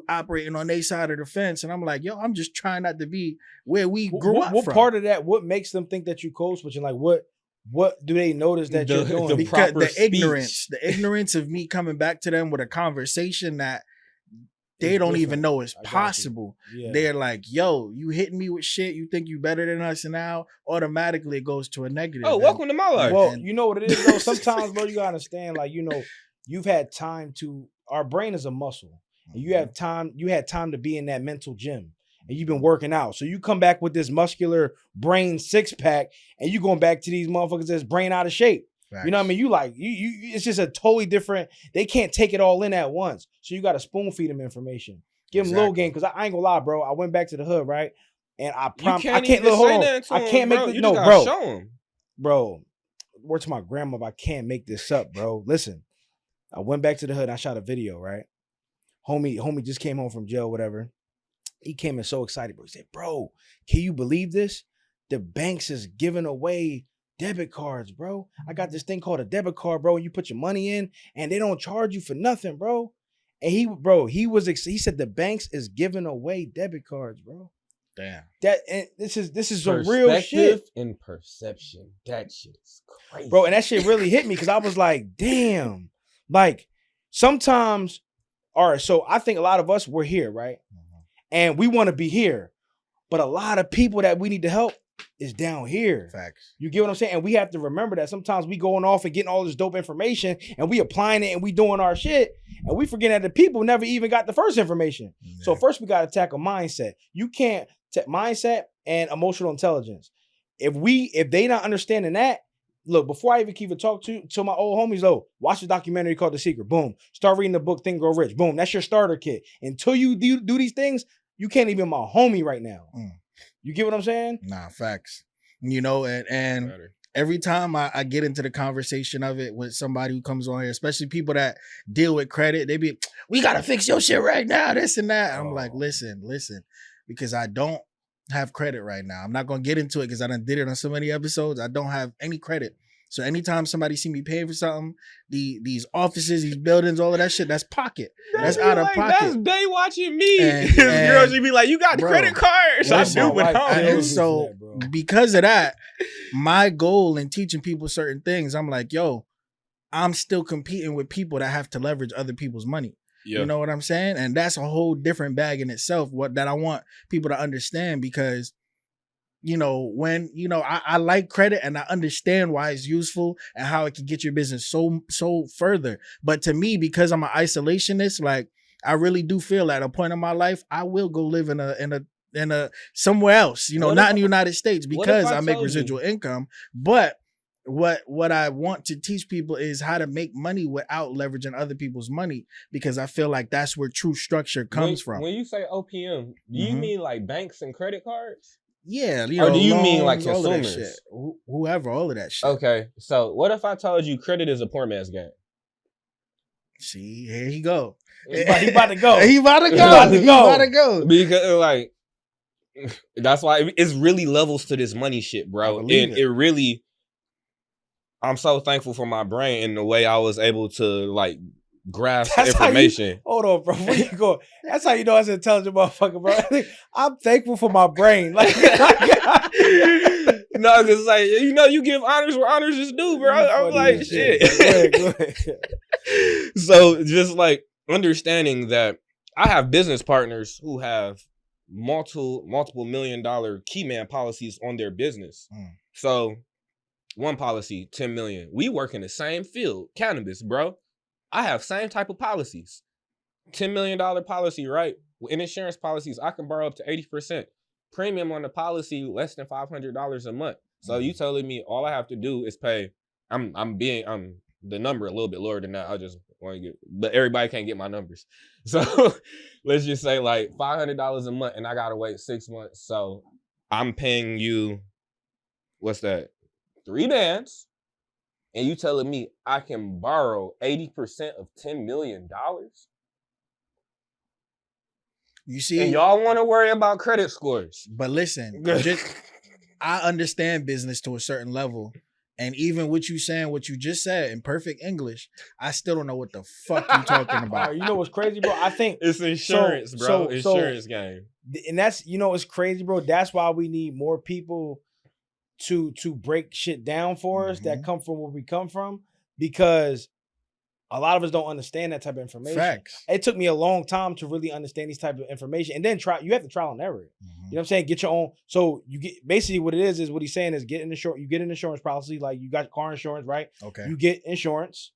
operating on their side of the fence. And I'm like, yo, I'm just trying not to be where we grew up from. What part of that, what makes them think that you code switching? Like what what do they notice that you're doing? Because the ignorance of me coming back to them with a conversation that they don't even know is possible. Yeah. They're like, yo, you hitting me with shit. You think you better than us, and now automatically it goes to a negative. Oh, welcome to my life. Well, you know what it is, though? Sometimes, bro, you gotta understand, like, you've had time to, our brain is a muscle. And you had time to be in that mental gym. And you've been working out. So you come back with this muscular brain 6-pack, and you going back to these motherfuckers that's brain out of shape. Right. You know what I mean? You like, it's just a totally different, they can't take it all in at once. So you got to spoon feed them information. Give them little game. Because I ain't gonna lie, bro. I went back to the hood, right? And I promise, I can't, look, hold on. I can't make this, no, bro. Show him. Bro, word to my grandma, I can't make this up, bro. Listen, I went back to the hood. I shot a video, right? Homie just came home from jail, whatever. He came in so excited, bro. He said, bro, can you believe this? The banks is giving away debit cards, bro. I got this thing called a debit card, bro, and you put your money in and they don't charge you for nothing, bro. And he said the banks is giving away debit cards, bro. Damn. This is some real shit. And perception. That shit is crazy. Bro, and that shit really hit me because I was like, damn. Like, sometimes, all right, so I think a lot of us, we're here, right? Mm-hmm. And we want to be here. But a lot of people that we need to help is down here. Facts. You get what I'm saying? And we have to remember that sometimes we going off and getting all this dope information and we applying it and we doing our shit and we forget that the people never even got the first information. Yeah. So first we got to tackle mindset. You can't mindset and emotional intelligence. If they not understanding that, look, before I even keep talk to my old homies, though, watch the documentary called The Secret. Boom. Start reading the book Think Grow Rich. Boom. That's your starter kit. Until you do these things, you can't even be my homie right now. You get what I'm saying? Nah, facts. You know, and every time I get into the conversation of it with somebody who comes on here, especially people that deal with credit, they be, we got to fix your shit right now, this and that. I'm like, listen, because I don't have credit right now. I'm not going to get into it because I done did it on so many episodes. I don't have any credit. So anytime somebody see me paying for something, these offices, these buildings, all of that shit, that's pocket. That's out of pocket. That's they watching me. And girls, you be like, you got the credit cards. I do with and so because of that, my goal in teaching people certain things, I'm like, yo, I'm still competing with people that have to leverage other people's money. Yep. You know what I'm saying? And that's a whole different bag in itself. That I want people to understand because, you know, when, you know, I like credit and I understand why it's useful and how it can get your business so further. But to me, because I'm an isolationist, like I really do feel at a point in my life, I will go live in a somewhere else, you know, not in the United States because I make residual income. But what I want to teach people is how to make money without leveraging other people's money, because I feel like that's where true structure comes from. When you say OPM, do you mean like banks and credit cards? Yeah. You know, or do you mean like consumers? Whoever, all of that shit. Okay. So what if I told you credit is a poor man's game? See, here he go. He about to go. He about to go. Because like, that's why it's really levels to this money shit, bro. And it really, I'm so thankful for my brain and the way I was able to like grasp information. Hold on, bro. Where you go? That's how you know I was an intelligent motherfucker, bro. I'm thankful for my brain. Like, no, because like, you know, you give honors where honors is due, bro. I'm like, shit. Go ahead. So just like understanding that I have business partners who have multiple $1 million key man policies on their business. So one policy, 10 million. We work in the same field, cannabis, bro. I have same type of policies. $10 million policy, right? In insurance policies, I can borrow up to 80%. Premium on the policy, less than $500 a month. So you telling me all I have to do is pay, I'm the number a little bit lower than that. I just want to get, but everybody can't get my numbers. So let's just say like $500 a month and I got to wait 6 months. So I'm paying you, what's that? 3 bands, and you telling me I can borrow 80% of $10 million? You see, and y'all want to worry about credit scores. But listen, I understand business to a certain level, and even what you saying, what you just said in perfect English, I still don't know what the fuck you talking about. You know what's crazy, bro? I think it's insurance, bro. Insurance game, and that's, you know, it's crazy, bro. That's why we need more people to break shit down for us that come from where we come from, because a lot of us don't understand that type of information. Facts. It took me a long time to really understand these type of information, and then you have to trial and error. You know what I'm saying? Get your own. So you get, basically what it is what he's saying is you get an insurance policy, like you got car insurance, right? Okay. You get insurance,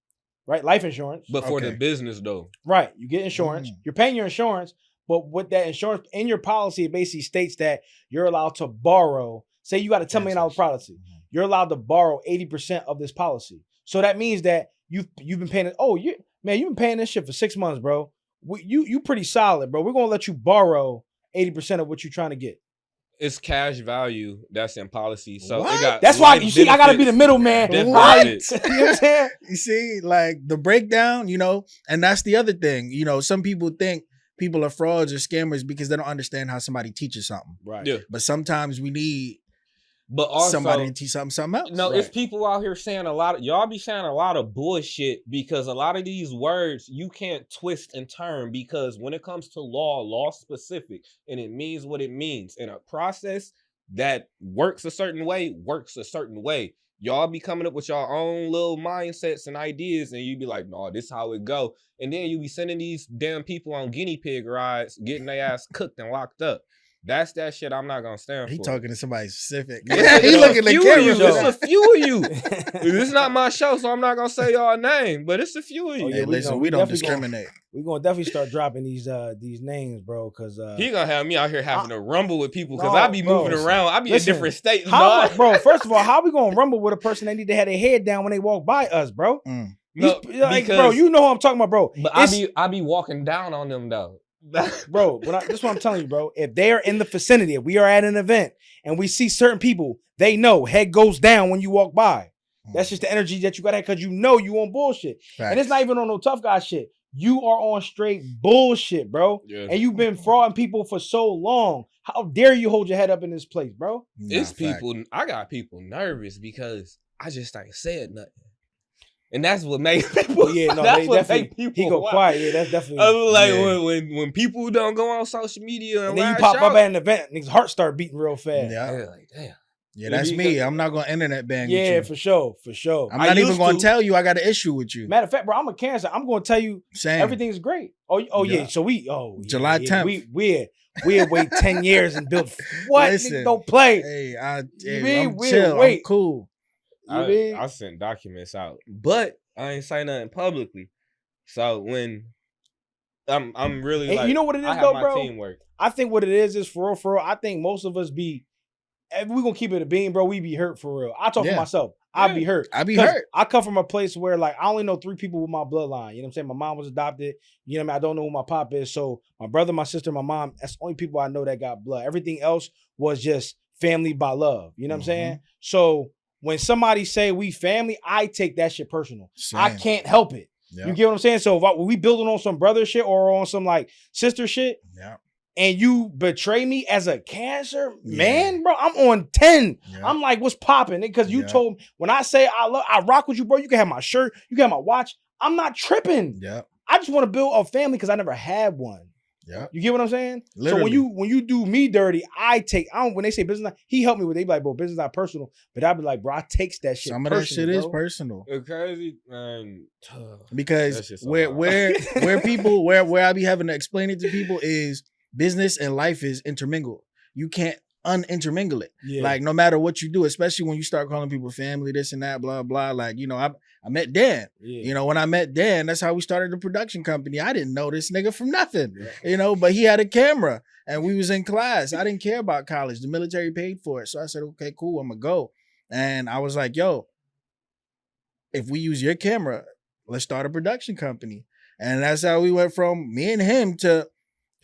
right? Life insurance. But for the business though. Right. You get insurance. You're paying your insurance, but with that insurance in your policy, it basically states that you're allowed to borrow. Say you got a $10 million policy. You're allowed to borrow 80% of this policy. So that means that you've been paying it. Oh, you've been paying this shit for 6 months, bro. You pretty solid, bro. We're gonna let you borrow 80% of what you're trying to get. It's cash value that's in policy. So What? it got That's why you see I gotta be the middleman. Death Right? benefits. You know what I'm saying? You see, like the breakdown, and that's the other thing. Some people think people are frauds or scammers because they don't understand how somebody teaches something. Right. Yeah. But sometimes we need But also, somebody to teach something else. No, Right. it's people out here saying y'all be saying a lot of bullshit because a lot of these words you can't twist and turn, because when it comes to law specific, and it means what it means. And a process that works a certain way. Y'all be coming up with your own little mindsets and ideas, and you be like, no, this how it go. And then you be sending these damn people on guinea pig rides, getting their ass cooked and locked up. That's that shit I'm not gonna stand for. He talking to somebody specific. It's He looking at the camera. It's a few of you. This is not my show, so I'm not gonna say y'all name, but it's a few of you. Oh, Hey, listen, we don't discriminate. We're gonna definitely start dropping these names, bro, because He gonna have me out here having to rumble with people because No, I be moving bro, around. I be in different states. Bro, first of all, how we gonna rumble with a person that need to have their head down when they walk by us, bro? No, bro, you know what I'm talking about, bro. But I be walking down on them though. Bro, this is what I'm telling you, bro. If they are in the vicinity, if we are at an event and we see certain people, they know head goes down when you walk by. That's just the energy that you got to have, because you know you on bullshit. Facts. And it's not even on no tough guy shit. You are on straight bullshit, bro. Yeah. And you've been frauding people for so long. How dare you hold your head up in this place, bro? It's people. I got people nervous because I just ain't said nothing. And that's what makes people. That's what make people. He go quiet. Yeah, that's definitely. Like when people don't go on social media and then you pop up at an event, niggas' heart start beating real fast. Yeah, like damn. Yeah, that's me. I'm not gonna internet bang. Yeah, with you. for sure. I'm not even gonna tell you I got an issue with you. Matter of fact, bro, I'm a Cancer. I'm gonna tell you everything's great. Oh yeah. So July 10th. We'll wait 10 years and build. What? Listen, don't play. Hey, I'm chill. I'm cool. I sent documents out, but I ain't say nothing publicly. So when I'm really like, you know what it is I though, have bro? my teamwork. I think what it is for real. I think most of us be, if we gonna keep it a bean, bro, we be hurt for real. I talk for myself. I be hurt. I be hurt. I come from a place where like I only know 3 people with my bloodline. You know what I'm saying? My mom was adopted. You know what I mean? I don't know who my pop is. So my brother, my sister, my mom, that's the only people I know that got blood. Everything else was just family by love. You know what I'm saying? So when somebody say we family, I take that shit personal. Same. I can't help it. Yep. You get what I'm saying? So if we building on some brother shit or on some like sister shit, and you betray me as a Cancer, man, bro, I'm on 10. I'm like, what's popping? Because you told me, when I say I rock with you, bro, you can have my shirt, you can have my watch. I'm not tripping. I just want to build a family because I never had one. You get what I'm saying? Literally. So when you do me dirty, when they say business, he helped me with it. They be like, bro, business not personal. But I be like, bro, I takes that shit. Some of that shit is personal. Crazy, man. Because where I be having to explain it to people is business and life is intermingled. You can't unintermingle it. Like no matter what you do, especially when you start calling people family, this and that, blah, blah. Like, I met Dan. When I met Dan, that's how we started the production company. I didn't know this nigga from nothing, but he had a camera and we was in class. I didn't care about college. The military paid for it. So I said, okay, cool, I'm gonna go. And I was like, yo, if we use your camera, let's start a production company. And that's how we went from me and him to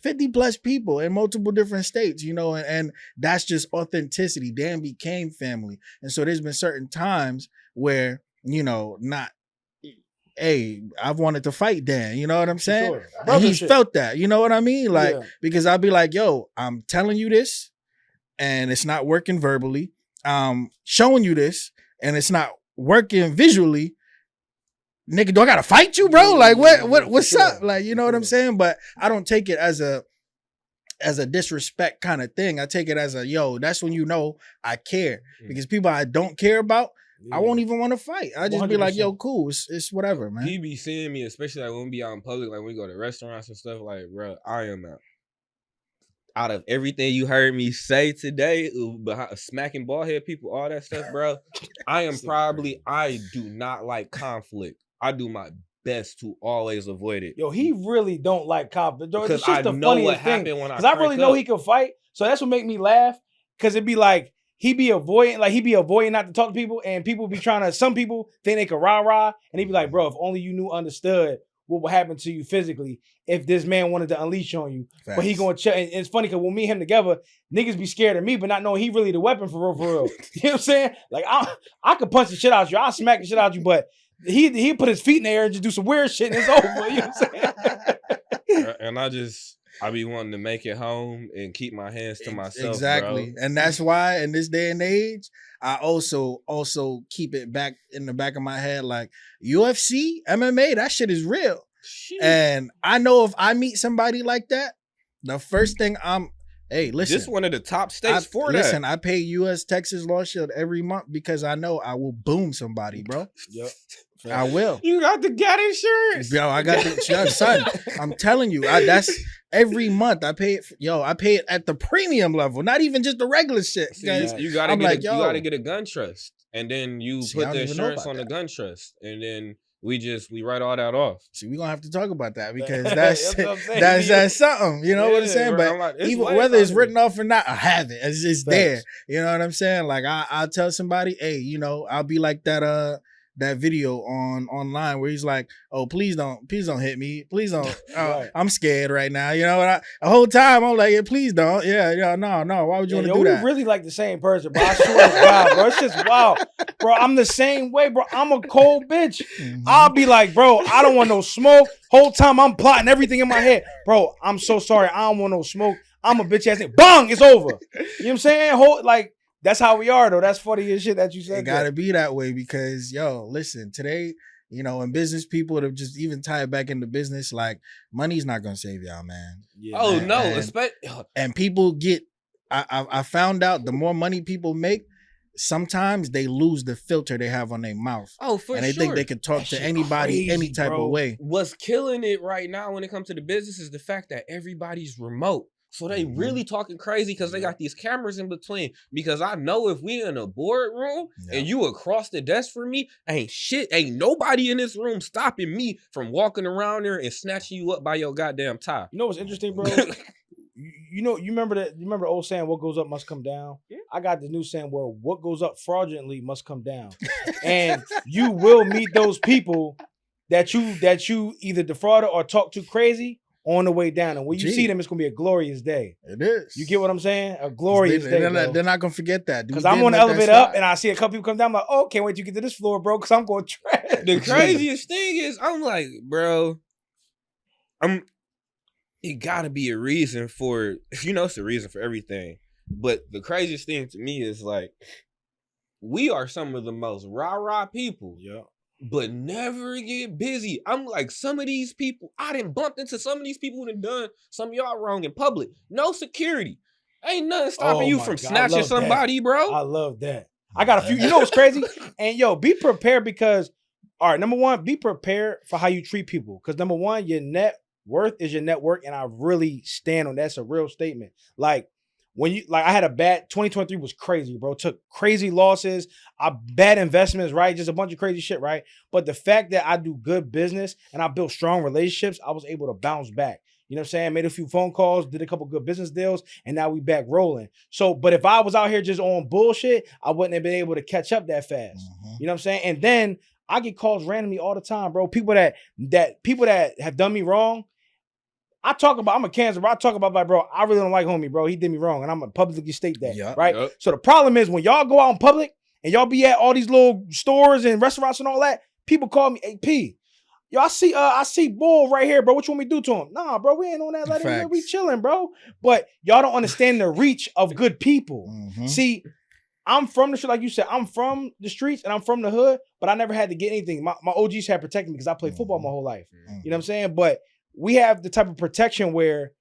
50 plus people in multiple different states, and that's just authenticity. Dan became family. And so there's been certain times where, I've wanted to fight Dan, you know what I'm saying? Sure. And he felt that, you know what I mean? Like, because I'd be like, yo, I'm telling you this and it's not working verbally. Showing you this and it's not working visually. Nigga, do I gotta fight you, bro? Like, what's up? Like, you know what I'm saying? But I don't take it as as a disrespect kind of thing. I take it as a, yo, that's when you know I care. Because people I don't care about, I won't even want to fight. I just 100%. Be like, yo, cool. It's whatever, man. He be seeing me, especially like when we be out in public, like when we go to restaurants and stuff, like, bro, I am out of everything you heard me say today, behind, smacking bald head people, all that stuff, bro, I do not like conflict. I do my best to always avoid it. Yo, he really don't like conflict. Because I know what happened when I Because I really know he can fight. So that's what make me laugh. Because it'd be like, he be avoiding not to talk to people, and people be trying to, some people think they can rah-rah, and he'd be like, bro, if only you understood what would happen to you physically if this man wanted to unleash on you. Facts. But he gonna check. And it's funny because when me and him together, niggas be scared of me, but not knowing he really the weapon for real, for real. You know what I'm saying? Like, I could punch the shit out you, I'll smack the shit out you, but he put his feet in the air and just do some weird shit and it's over. You know what I'm saying? And I be wanting to make it home and keep my hands to myself. Exactly. Bro. And that's why in this day and age, I also keep it back in the back of my head, like UFC, MMA, that shit is real. Shit. And I know if I meet somebody like that, the first thing hey, listen. This is one of the top states for that. Listen, I pay U.S. Texas Law Shield every month because I know I will boom somebody, bro. Yep. I will. You got the gat insurance. Yo, I got the son. I'm telling you, that's every month. I pay it. I pay it at the premium level, not even just the regular shit. See, you gotta get a gun trust, and then you put the insurance on the gun trust, and then we write all that off. See, we're gonna have to talk about that because that's something. You know what I'm saying? But like, even whether it's written off or not, I have it. It's just there. You know what I'm saying? Like I'll tell somebody, hey, I'll be like that video online where he's like, oh, please don't hit me. Please don't. Right. I'm scared right now. The whole time I'm like, yeah, please don't. Yeah, no. Why would you want to do that? We really like the same person, bro. I swear to God, bro. It's just wild. Bro, I'm the same way, bro. I'm a cold bitch. Mm-hmm. I'll be like, bro, I don't want no smoke. Whole time I'm plotting everything in my head. Bro, I'm so sorry. I don't want no smoke. I'm a bitch ass nigga. Bang, it's over. You know what I'm saying? That's how we are, though. That's funny as shit that you said. It gotta be that way because, listen, today, in business, people that just even tie it back into business, like, money's not gonna save y'all, man. Yeah, no. And people get, I found out the more money people make, sometimes they lose the filter they have on their mouth. Oh, for sure. And they think they can talk to anybody, any type of way. What's killing it right now when it comes to the business is the fact that everybody's remote. So they really talking crazy because they got these cameras in between. Because I know if we in a boardroom and you across the desk from me, ain't nobody in this room stopping me from walking around there and snatching you up by your goddamn tie. You know what's interesting, bro? you remember the old saying, what goes up must come down? Yeah. I got the new saying where what goes up fraudulently must come down. And you will meet those people that you either defrauded or talk too crazy on the way down. And when you see them, it's going to be a glorious day. It is. You get what I'm saying? A glorious day, they're not going to forget that. Because I'm on the elevator up and I see a couple people come down. I'm like, oh, can't wait to get to this floor, bro, because I'm going to trash. The craziest thing is, I'm like, bro, it got to be a reason for, it's a reason for everything. But the craziest thing to me is like, we are some of the most rah-rah people. Yeah. But never get busy. I'm like, some of these people, I done bumped into some of these people who done some of y'all wrong in public. No security. Ain't nothing stopping you from snatching somebody, bro. I love that. I got a few. You know what's crazy? And be prepared because, all right, number one, be prepared for how you treat people. Because number one, your net worth is your network. And I really stand on that. That's a real statement. Like, I had a bad 2023 was crazy, bro. Took crazy losses, bad investments, right? Just a bunch of crazy shit, right? But the fact that I do good business and I built strong relationships, I was able to bounce back. You know what I'm saying? Made a few phone calls, did a couple good business deals, and now we back rolling. So, but if I was out here just on bullshit, I wouldn't have been able to catch up that fast. Mm-hmm. You know what I'm saying? And then I get calls randomly all the time, bro. People that have done me wrong. I'm a cancer, bro. I talk about, like, bro, I really don't like homie, bro. He did me wrong, and I'm gonna publicly state that, right? Yep. So the problem is when y'all go out in public and y'all be at all these little stores and restaurants and all that, people call me AP. Yo, I see Bull right here, bro. What you want me to do to him? Nah, bro, we ain't on that. Let him in. We chilling, bro. But y'all don't understand the reach of good people. Mm-hmm. See, I'm from the shit, like you said. I'm from the streets and I'm from the hood, but I never had to get anything. My OGs had protected me because I played football my whole life. Mm-hmm. You know what I'm saying? But we have the type of protection where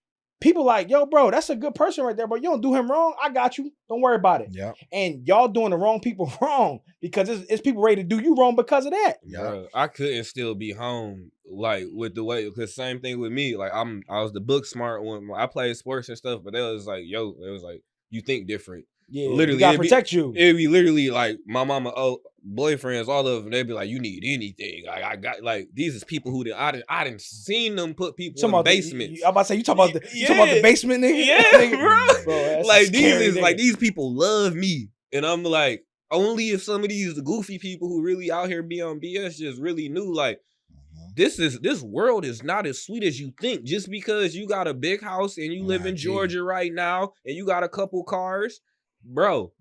people like, yo, bro, that's a good person right there, bro. You don't do him wrong. I got you. Don't worry about it. Yep. And y'all doing the wrong people wrong because it's people ready to do you wrong because of that. Yep. Bro, I couldn't still be home like with the way, because same thing with me. Like I was the book smart when I played sports and stuff, but they was like, yo, it was like, you think different. Yeah, literally, you gotta protect you. It'd be literally like my mama, boyfriends, all of them. They'd be like, "You need anything?" Like I got like these is people who I didn't seen them put people in basements. I'm about to say you talking about the basement nigga. Yeah, nigga. bro. Like these people love me, and I'm like, only if some of these goofy people who really out here be on BS just really knew like. This world is not as sweet as you think. Just because you got a big house and you live in Georgia right now and you got a couple cars, bro.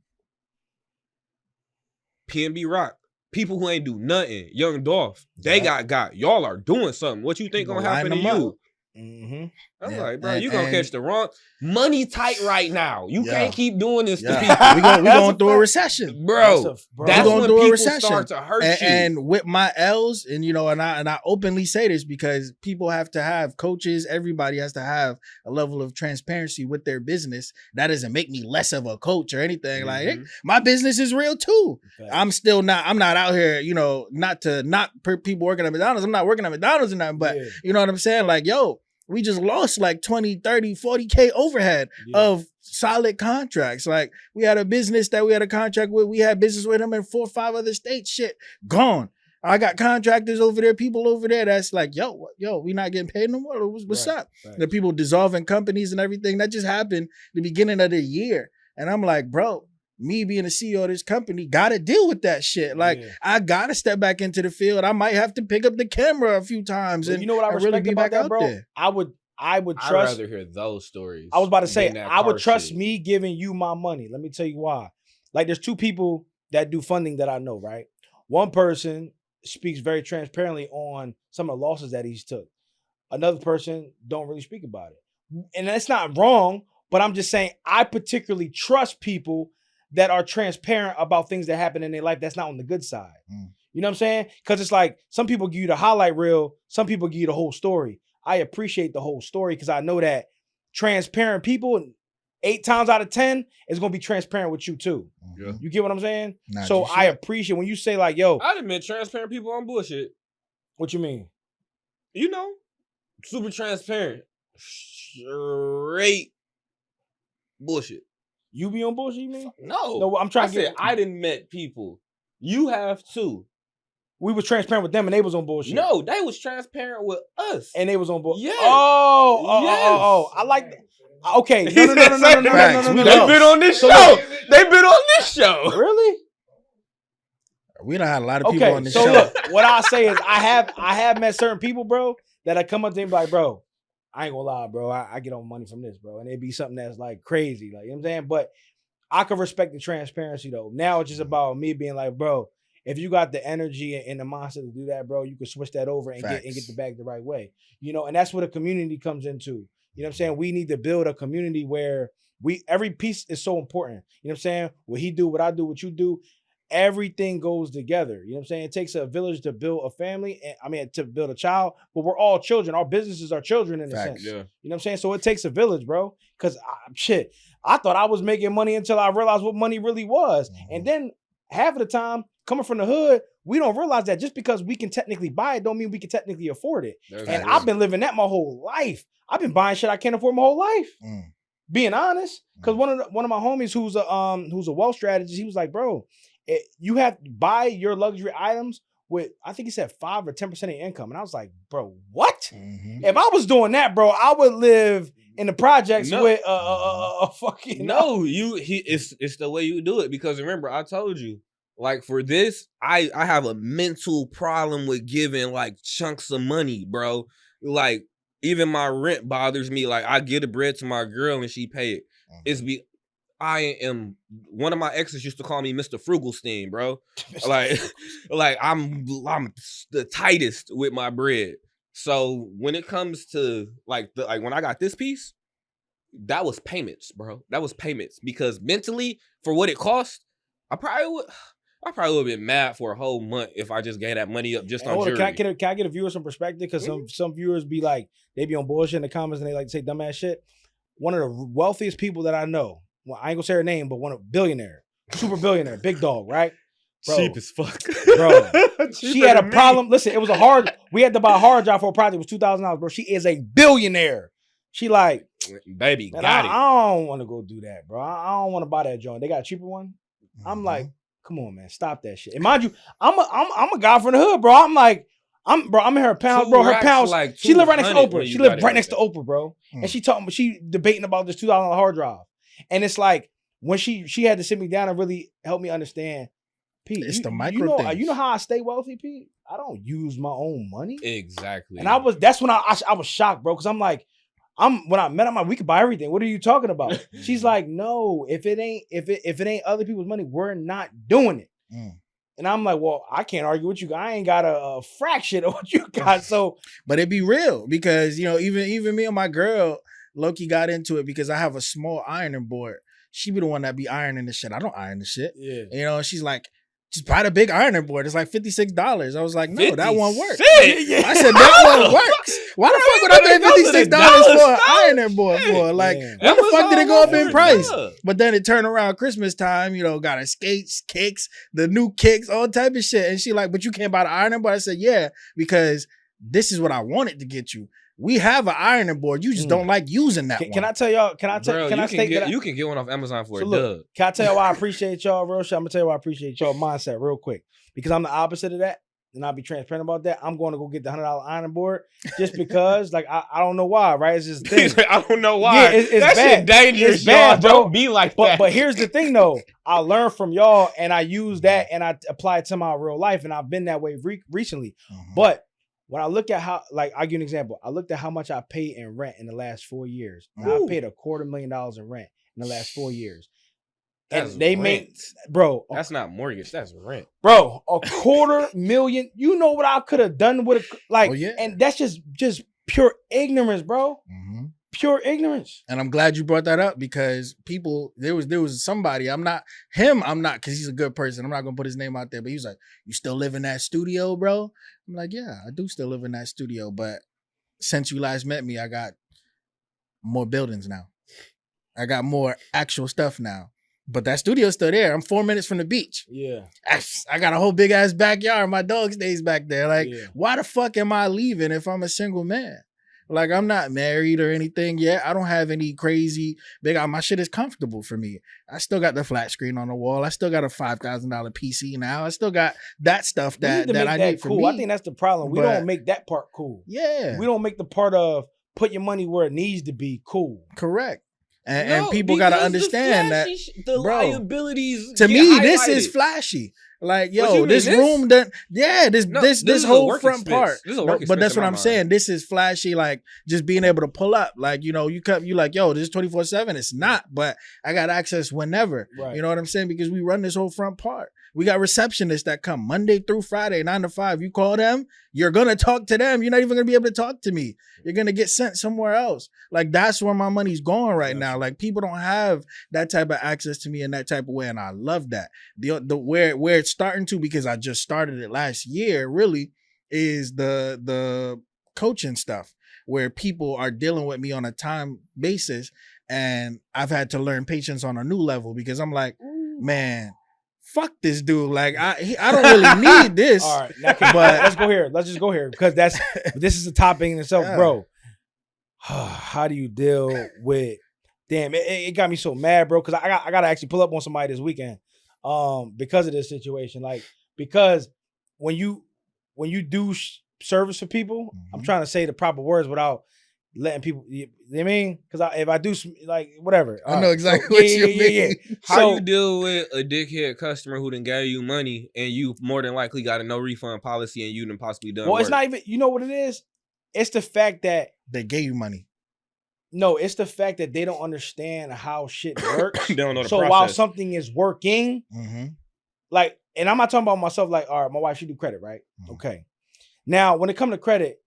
PNB Rock, people who ain't do nothing, Young Dolph, they got y'all are doing something. What you think gonna happen to you? Mm-hmm. I'm like, bro, you gonna catch the wrong money tight right now. You can't keep doing this to people. We going through a recession, bro. That's when people start to hurt you. And with my L's, and you know, and I openly say this because people have to have coaches. Everybody has to have a level of transparency with their business. That doesn't make me less of a coach or anything. Mm-hmm. Like, hey, my business is real too. Okay. I'm not out here, you know, not people working at McDonald's. I'm not working at McDonald's or nothing, but you know what I'm saying? Like, yo, we just lost like 20, 30, 40K overhead of solid contracts. Like we had a business that we had a contract with. We had business with them in 4 or 5 other states. Shit, gone. I got contractors over there, people over there that's like, yo, we not getting paid no more. What's up? Right. The people dissolving companies and everything. That just happened the beginning of the year. And I'm like, bro, me being the CEO of this company, gotta deal with that shit. Like, I gotta step back into the field. I might have to pick up the camera a few times, and you know what I respect really be about back that, out bro? there. I would trust. I'd rather hear those stories. I was about to say, I would trust me giving you my money. Let me tell you why. Like, there's 2 people that do funding that I know, right? One person speaks very transparently on some of the losses that he's took. Another person don't really speak about it, and that's not wrong. But I'm just saying, I particularly trust people that are transparent about things that happen in their life that's not on the good side. You know what I'm saying? Because it's like some people give you the highlight reel, some people give you the whole story. I appreciate the whole story because I know that transparent people, 8 times out of 10, is going to be transparent with you too. Yeah. You get what I'm saying? So I appreciate when you say like, yo. I'd admit transparent people on bullshit. What you mean? You know, super transparent. Straight bullshit. You be on bullshit, you mean? No, I'm trying to say I didn't met people. You have too. We was transparent with them and they was on bullshit. No, they was transparent with us. And they was on bullshit. Yeah. Oh. I like that. Okay. No. They've been on this show. They've been on this show. Really? We done had a lot of people on this show. Look, what I say is I have met certain people, bro, that I come up to and be like, bro, I ain't gonna lie, bro. I get on money from this, bro. And it'd be something that's like crazy. Like, you know what I'm saying? But I can respect the transparency though. Now it's just about me being like, bro, if you got the energy and the mindset to do that, bro, you can switch that over and get the bag the right way. You know, and that's what a community comes into. You know what I'm saying? We need to build a community where every piece is so important. You know what I'm saying? What he do, what I do, what you do. Everything goes together. You know what I'm saying? It takes a village to build a family. To build a child, but we're all children. Our businesses are children in a sense. Yeah. You know what I'm saying? So it takes a village, bro. Because I thought I was making money until I realized what money really was. Mm-hmm. And then half of the time, coming from the hood, we don't realize that just because we can technically buy it don't mean we can technically afford it. And I've been living that my whole life. I've been buying shit I can't afford my whole life. Being honest. Because one of my homies who's a wealth strategist, he was like, bro, you have to buy your luxury items with, I think he said 5 or 10% of your income. And I was like, bro, what? Mm-hmm. If I was doing that, bro, I would live in the projects with a fucking... No, it's the way you do it. Because remember, I told you, like for this, I have a mental problem with giving like chunks of money, bro. Like even my rent bothers me. Like I give the bread to my girl and she pay it. Mm-hmm. I am, one of my exes used to call me Mr. Frugalstein, bro. like I'm the tightest with my bread. So when it comes to like when I got this piece, that was payments, bro. That was payments because mentally for what it cost, I probably would have been mad for a whole month if I just gave that money up just on jewelry. Can I get a viewer some perspective? Because some viewers be like, they be on bullshit in the comments and they like to say dumbass shit. one of the wealthiest people that I know. Well, I ain't gonna say her name, but one of billionaire, super billionaire, big dog, right? Bro, cheap as fuck, bro. She had a problem. Listen, it was we had to buy a hard drive for a project. It was $2,000, bro. She is a billionaire. She like, baby, got it. I don't want to go do that, bro. I don't want to buy that joint. They got a cheaper one. I'm like, come on, man, stop that shit. And mind you, I'm a guy from the hood, bro. I'm in her pounds, bro. Her pounds. Like she lived right next to Oprah. She lived right next to Oprah, bro. And she debating about this $2,000 hard drive. And it's like when she had to sit me down and really help me understand. Pete, it's the micro things. You know how I stay wealthy, Pete? I don't use my own money. Exactly. And that's when I was shocked, bro, because I'm like, when I met her, I'm like, we could buy everything. What are you talking about? She's like, no, if it ain't other people's money, we're not doing it. And I'm like, well, I can't argue with you. I ain't got a fraction of what you got. So, but it be real because even me and my girl, Loki got into it because I have a small ironing board. She be the one that be ironing the shit. I don't iron the shit. Yeah. She's like, just buy the big ironing board. It's like $56. I was like, no, 56? That one works. Yeah. I said, that one works. Why the fuck would I pay $56 for an ironing board for? Like, when the fuck did it go up in price? But then it turned around Christmas time, got a skates, kicks, the new kicks, all type of shit. And she like, but you can't buy the ironing board? I said, yeah, because this is what I wanted to get you. We have an ironing board. You just don't like using that one. Can I tell y'all? You can get one off Amazon for a dub. Can I tell y'all why I appreciate y'all, real shit? I'm gonna tell you why I appreciate y'all mindset real quick. Because I'm the opposite of that. And I'll be transparent about that. I'm going to go get the $100 ironing board just because, like, I don't know why, right? It's just thing. I don't know why. Yeah, it's that bad. Shit dangerous, it's bad, y'all. Don't be like that. But here's the thing, though. I learned from y'all, and I use that, and I apply it to my real life, and I've been that way recently. But when I look at how, like, I'll give you an example. I looked at how much I paid in rent in the last 4 years. Now, I paid $250,000 in rent in the last 4 years. And that's they rent. Bro. That's not mortgage. That's rent. Bro, $250,000. You know what I could have done with it? And that's just pure ignorance, bro. Pure ignorance. And I'm glad you brought that up because people, there was somebody, I'm not, because he's a good person. I'm not going to put his name out there, but he was like, you still live in that studio, bro? I'm like, yeah, I do still live in that studio. But since you last met me, I got more buildings now. I got more actual stuff now. But that studio's still there. I'm 4 minutes from the beach. Yeah. I got a whole big ass backyard. My dog stays back there. Like, why the fuck am I leaving if I'm a single man? Like, I'm not married or anything yet. I don't have any crazy big. My shit is comfortable for me. I still got the flat screen on the wall. I still got a $5,000 PC now. I still got that stuff that I need for me. I think that's the problem. We don't make that part cool. Yeah. We don't make the part of put your money where it needs to be cool. Correct. And people got to understand that the liabilities. To me, this is flashy. Like, yo, this room done. Yeah, this whole front part. But that's what I'm saying. This is flashy. Like, just being able to pull up. Like, you like, yo, this is 24/7. It's not, but I got access whenever. Right. You know what I'm saying? Because we run this whole front part. We got receptionists that come Monday through Friday, 9 to 5. You call them, you're going to talk to them. You're not even going to be able to talk to me. You're going to get sent somewhere else. Like, that's where my money's going right now. Like, people don't have that type of access to me in that type of way. And I love that. Where it's starting to, because I just started it last year, really, is the coaching stuff where people are dealing with me on a time basis. And I've had to learn patience on a new level because I'm like, man, fuck this dude. Like, I don't really need this. All right, but let's go here. Let's just go here because this is a topic in itself, bro. How do you deal with? Damn, it got me so mad, bro. Because I got to actually pull up on somebody this weekend, because of this situation. Like, because when you do service for people, I'm trying to say the proper words without letting people, you know what I mean? Because if I do, like, whatever. I know exactly what you mean. How you deal with a dickhead customer who done gave you money and you more than likely got a no refund policy and you done possibly done work? It's not even, you know what it is? It's the fact that they gave you money. No, it's the fact that they don't understand how shit works. They don't know the process. While something is working, like, and I'm not talking about myself, like, all right, my wife, she do credit, right? Okay. Now, when it comes to credit,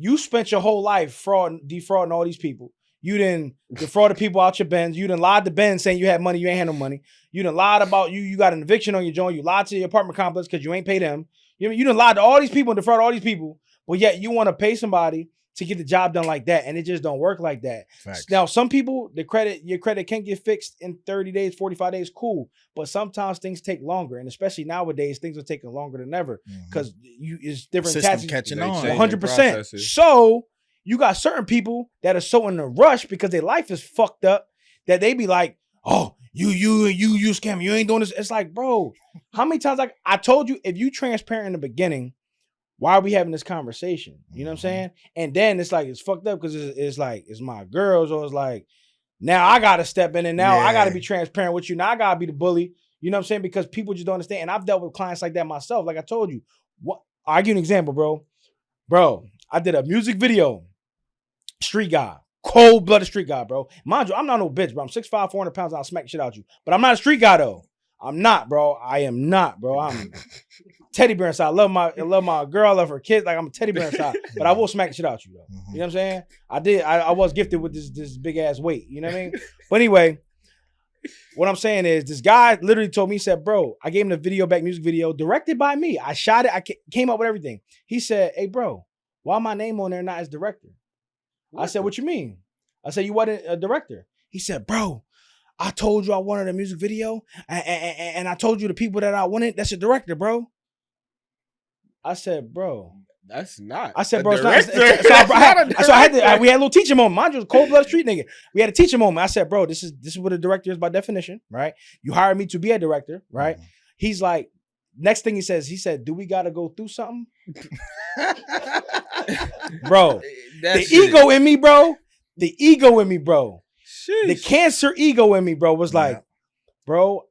you spent your whole life defrauding all these people. You done defrauded people out your Benz. You done lied to Ben saying you had money, you ain't had no money. You done lied about you got an eviction on your joint. You lied to your apartment complex because you ain't paid them. You done lied to all these people and defrauded all these people, but yet you want to pay somebody to get the job done like that, and it just don't work like that. Facts. Now, some people, your credit can get fixed in 30 days, 45 days, cool. But sometimes things take longer, and especially nowadays, things are taking longer than ever because it's different system catching on. 100%. So you got certain people that are so in a rush because their life is fucked up that they be like, oh, you scam, you ain't doing this. It's like, bro, how many times I told you, if you transparent in the beginning, why are we having this conversation? You know what I'm saying? And then it's like, it's fucked up because it's like, it's my girls, or it's like, now I got to step in and now I got to be transparent with you. Now I got to be the bully. You know what I'm saying? Because people just don't understand. And I've dealt with clients like that myself. Like I told you, I'll give you an example, bro. Bro, I did a music video. Street guy. Cold-blooded street guy, bro. Mind you, I'm not no bitch, bro. I'm 6'5", 400 pounds, and I'll smack shit out you. But I'm not a street guy, though. I'm not, bro. I am not, bro. I'm teddy bear inside. I love my girl, I love her kids. Like, I'm a teddy bear inside. But I will smack shit out you, though. You know what I'm saying? I was gifted with this big-ass weight. You know what I mean? But anyway, what I'm saying is, this guy literally told me, he said, bro, I gave him the video back, music video, directed by me. I shot it. I came up with everything. He said, hey, bro, why my name on there not as director? I said, what you mean? I said, you wasn't a director. He said, bro, I told you I wanted a music video, and I told you the people that I wanted, that's a director, bro. I said, bro. That's not. I said, bro, it's not. So I had to, we had a little teaching moment. Mind you, it was a cold-blooded street nigga. We had a teaching moment. I said, bro, this is what a director is by definition, right? You hired me to be a director, right? He's like, next thing he said, do we got to go through something? Bro, the ego in me, bro. The ego in me, bro. Sheesh. The cancer ego in me, bro, was like, bro,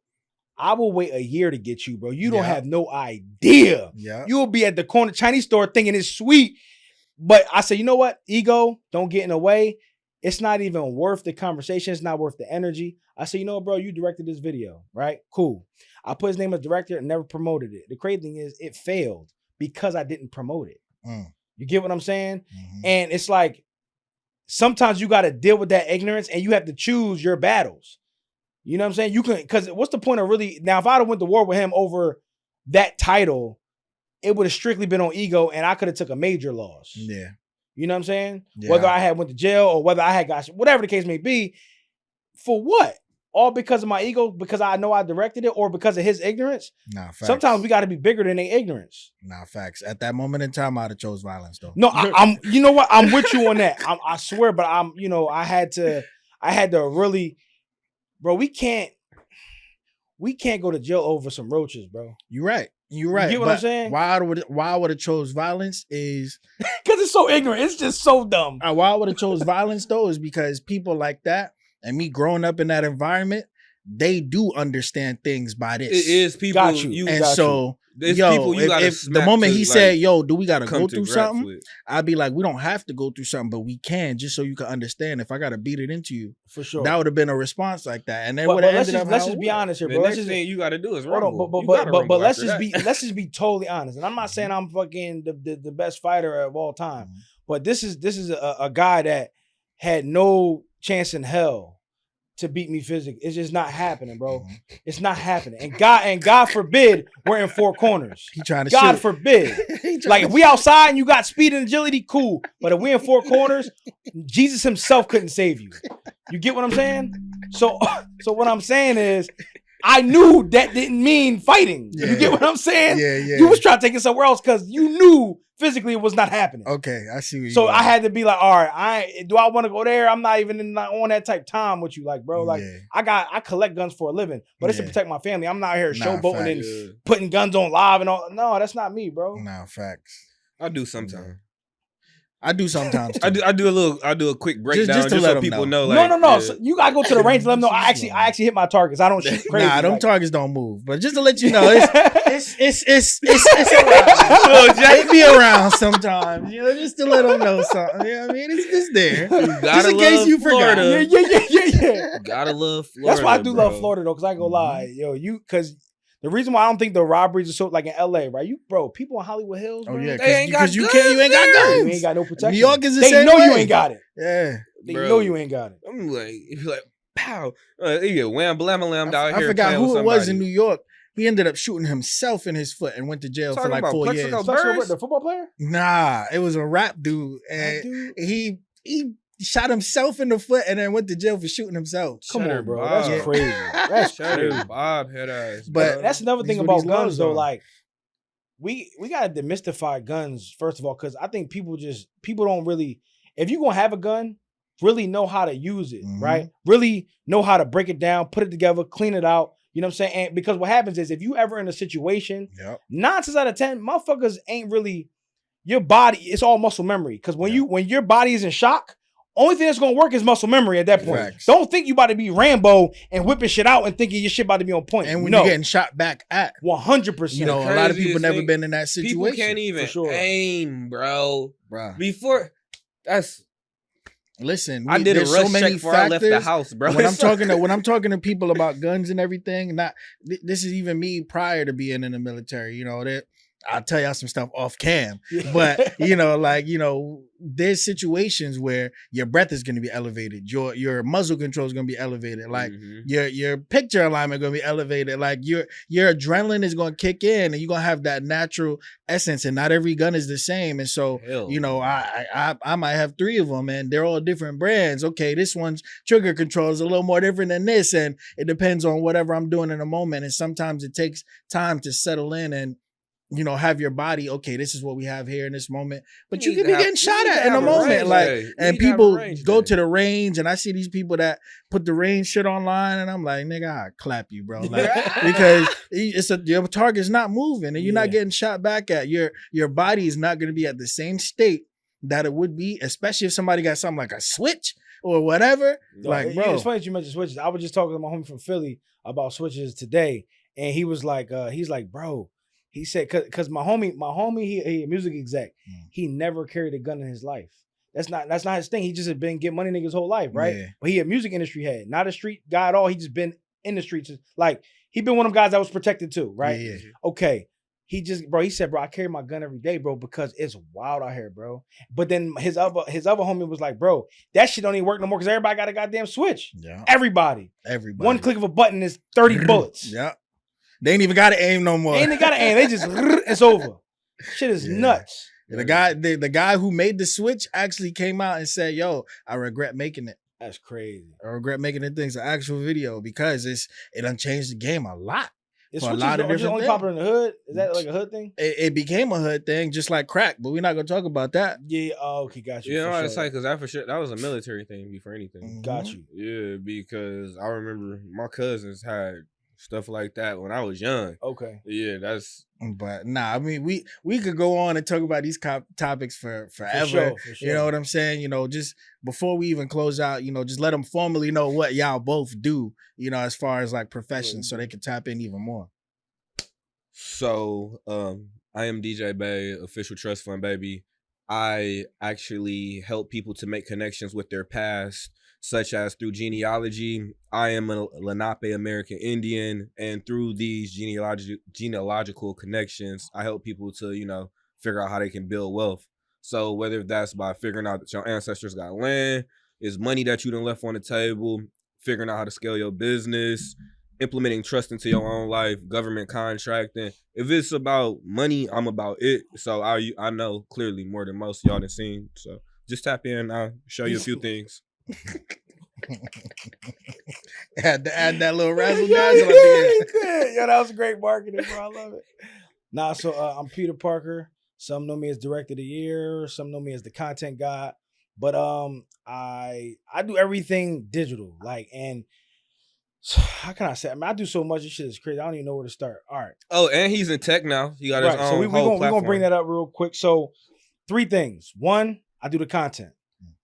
I will wait a year to get you, bro. You don't have no idea. You will be at the corner Chinese store thinking it's sweet. But I said, you know what? Ego, don't get in the way. It's not even worth the conversation. It's not worth the energy. I said, you know what, bro? You directed this video, right? Cool. I put his name as director and never promoted it. The crazy thing is it failed because I didn't promote it. You get what I'm saying? And it's like, sometimes you got to deal with that ignorance and you have to choose your battles. You know what I'm saying? You can, because what's the point of really, now if I'd have went to war with him over that title, it would have strictly been on ego and I could have took a major loss. Yeah. You know what I'm saying? Yeah. Whether I had went to jail or whether I had got, whatever the case may be, for what? All because of my ego, because I know I directed it, or because of his ignorance? Nah, facts. Sometimes we got to be bigger than their ignorance. Nah, facts. At that moment in time, I'd have chose violence, though. No, I'm. You know what? I'm with you on that. I swear, but I'm. You know, I had to really, bro. We can't go to jail over some roaches, bro. You're right. You get what I'm saying? Why I would have chose violence is because it's so ignorant. It's just so dumb. Why I would have chose violence though is because people like that. And me growing up in that environment, they do understand things by this. It is people. Got you. And so, people you if the moment he said, yo, do we got to go through something? I'd be like, we don't have to go through something, but we can, just so you can understand. If I got to beat it into you, for sure, that would have been a response like that. And then let's just be honest here, bro. The next thing you got to do is rumble. But let's just be totally honest. And I'm not saying I'm fucking the best fighter of all time, but this is a guy that had no chance in hell to beat me physically. It's just not happening, bro. It's not happening. And God forbid we're in four corners. He trying to God shoot. Forbid. Like if we outside and you got speed and agility, cool. But if we in four corners, Jesus himself couldn't save you. You get what I'm saying? So what I'm saying is, I knew that didn't mean fighting. Yeah. You get what I'm saying? Yeah. You was trying to take it somewhere else because you knew physically it was not happening. Okay, I see what you're So I had to be like, all right, do I want to go there? I'm not even on that type time with you, like, bro. Like, I collect guns for a living, but it's to protect my family. I'm not here showboating and putting guns on live and all. No, that's not me, bro. Nah, facts. I do sometimes. I do sometimes. I do a quick breakdown just so people know. Like, no. So you gotta go to the range and let them know. I actually hit my targets. I don't shoot crazy. Nah, them targets don't move. But just to let you know, it's around. It be around sometimes. You know, just to let them know something. You know what I mean? It's there. Just in case you forgot. Yeah. Gotta love Florida. That's why I do love Florida though, because I ain't gonna lie, because. The reason why I don't think the robberies are so like in LA, right? People in Hollywood Hills, bro, they ain't got guns. You ain't got guns. You ain't got no protection. New York is the same way. They know you ain't got it. Yeah. They know you ain't got it. I'm like, pow. You get wham blam out here. I forgot who it was in New York. He ended up shooting himself in his foot and went to jail for like 4 years. The football player? Nah, it was a rap dude, and he shot himself in the foot and then went to jail for shooting himself. Come on, bro. Bob. That's crazy. That's crazy. Bob head ass. But that's another thing about guns, though. Like, we gotta demystify guns first of all, because I think people don't really. If you're gonna have a gun, really know how to use it, right? Really know how to break it down, put it together, clean it out. You know what I'm saying? And because what happens is if you ever in a situation, 9 times out of 10, motherfuckers ain't really your body. It's all muscle memory. Because when your body is in shock, only thing that's gonna work is muscle memory at that point. Facts. Don't think you about to be Rambo and whipping shit out and thinking your shit about to be on point. And when you're getting shot back at 100%. You know, a lot of people never been in that situation. People can't even aim, bro. Before that's. Listen, I did a rush check before I left the house, bro. When I'm talking to people about guns and everything, this is even me prior to being in the military. You know that I'll tell y'all some stuff off cam, but there's situations where your breath is going to be elevated, your muzzle control is going to be elevated, like your picture alignment going to be elevated, like your adrenaline is going to kick in, and you're going to have that natural essence. And not every gun is the same, and so I might have 3 of them, and they're all different brands. Okay, this one's trigger control is a little more different than this, and it depends on whatever I'm doing in a moment. And sometimes it takes time to settle in and have your body, okay, this is what we have here in this moment. But you could be getting shot at in a moment. And people go to the range, and I see these people that put the range shit online, and I'm like, nigga, I'll clap you, bro. Like, because your target's not moving, and you're not getting shot back at. Your body is not going to be at the same state that it would be, especially if somebody got something like a switch or whatever. Like, bro. It's funny that you mentioned switches. I was just talking to my homie from Philly about switches today, and he was like, bro, he said, cause my homie, he a music exec. He never carried a gun in his life. That's not his thing. He just had been getting money niggas whole life, right? Yeah. But he a music industry head, not a street guy at all. He just been in the streets. Like, he been one of them guys that was protected too, right? Yeah. Okay. He said, bro, I carry my gun every day, bro, because it's wild out here, bro. But then his other homie was like, bro, that shit don't even work no more because everybody got a goddamn switch. Yeah. Everybody. One click of a button is 30 bullets. Yeah. They ain't even got to aim no more. They ain't even got to aim. They just, it's over. Shit is nuts. The guy who made the switch actually came out and said, yo, I regret making it. That's crazy. I regret making the thing's an actual video because it done changed the game a lot. Is switches only popular in the hood? Is that like a hood thing? It became a hood thing, just like crack, but we're not going to talk about that. Yeah, okay, got you. You know what it's like, because that was a military thing before anything. Got you. Yeah, because I remember my cousins had stuff like that when I was young. Okay. Yeah, that's. But nah, I mean, we could go on and talk about these topics for forever. For sure. You know what I'm saying? Just before we even close out, just let them formally know what y'all both do, as far as like professions, so they can tap in even more. So, I am DJ Bay, official Trustfund baby. I actually help people to make connections with their past, such as through genealogy. I am a Lenape American Indian, and through these genealogical connections, I help people to, figure out how they can build wealth. So whether that's by figuring out that your ancestors got land, is money that you done left on the table, figuring out how to scale your business, implementing trust into your own life, government contracting. If it's about money, I'm about it. So I know clearly more than most of y'all done seen. So just tap in. I'll show you a few things. Had to add that little razzle dazzle. Yeah, that was great marketing, bro. I love it. Nah, so I'm Peter Parker. Some know me as Director of the Year. Some know me as the Content God. But I do everything digital. And how can I say? I mean, I do so much. This shit is crazy. I don't even know where to start. All right. Oh, and he's in tech now. He got his own so we're gonna bring that up real quick. So 3 things. 1, I do the content.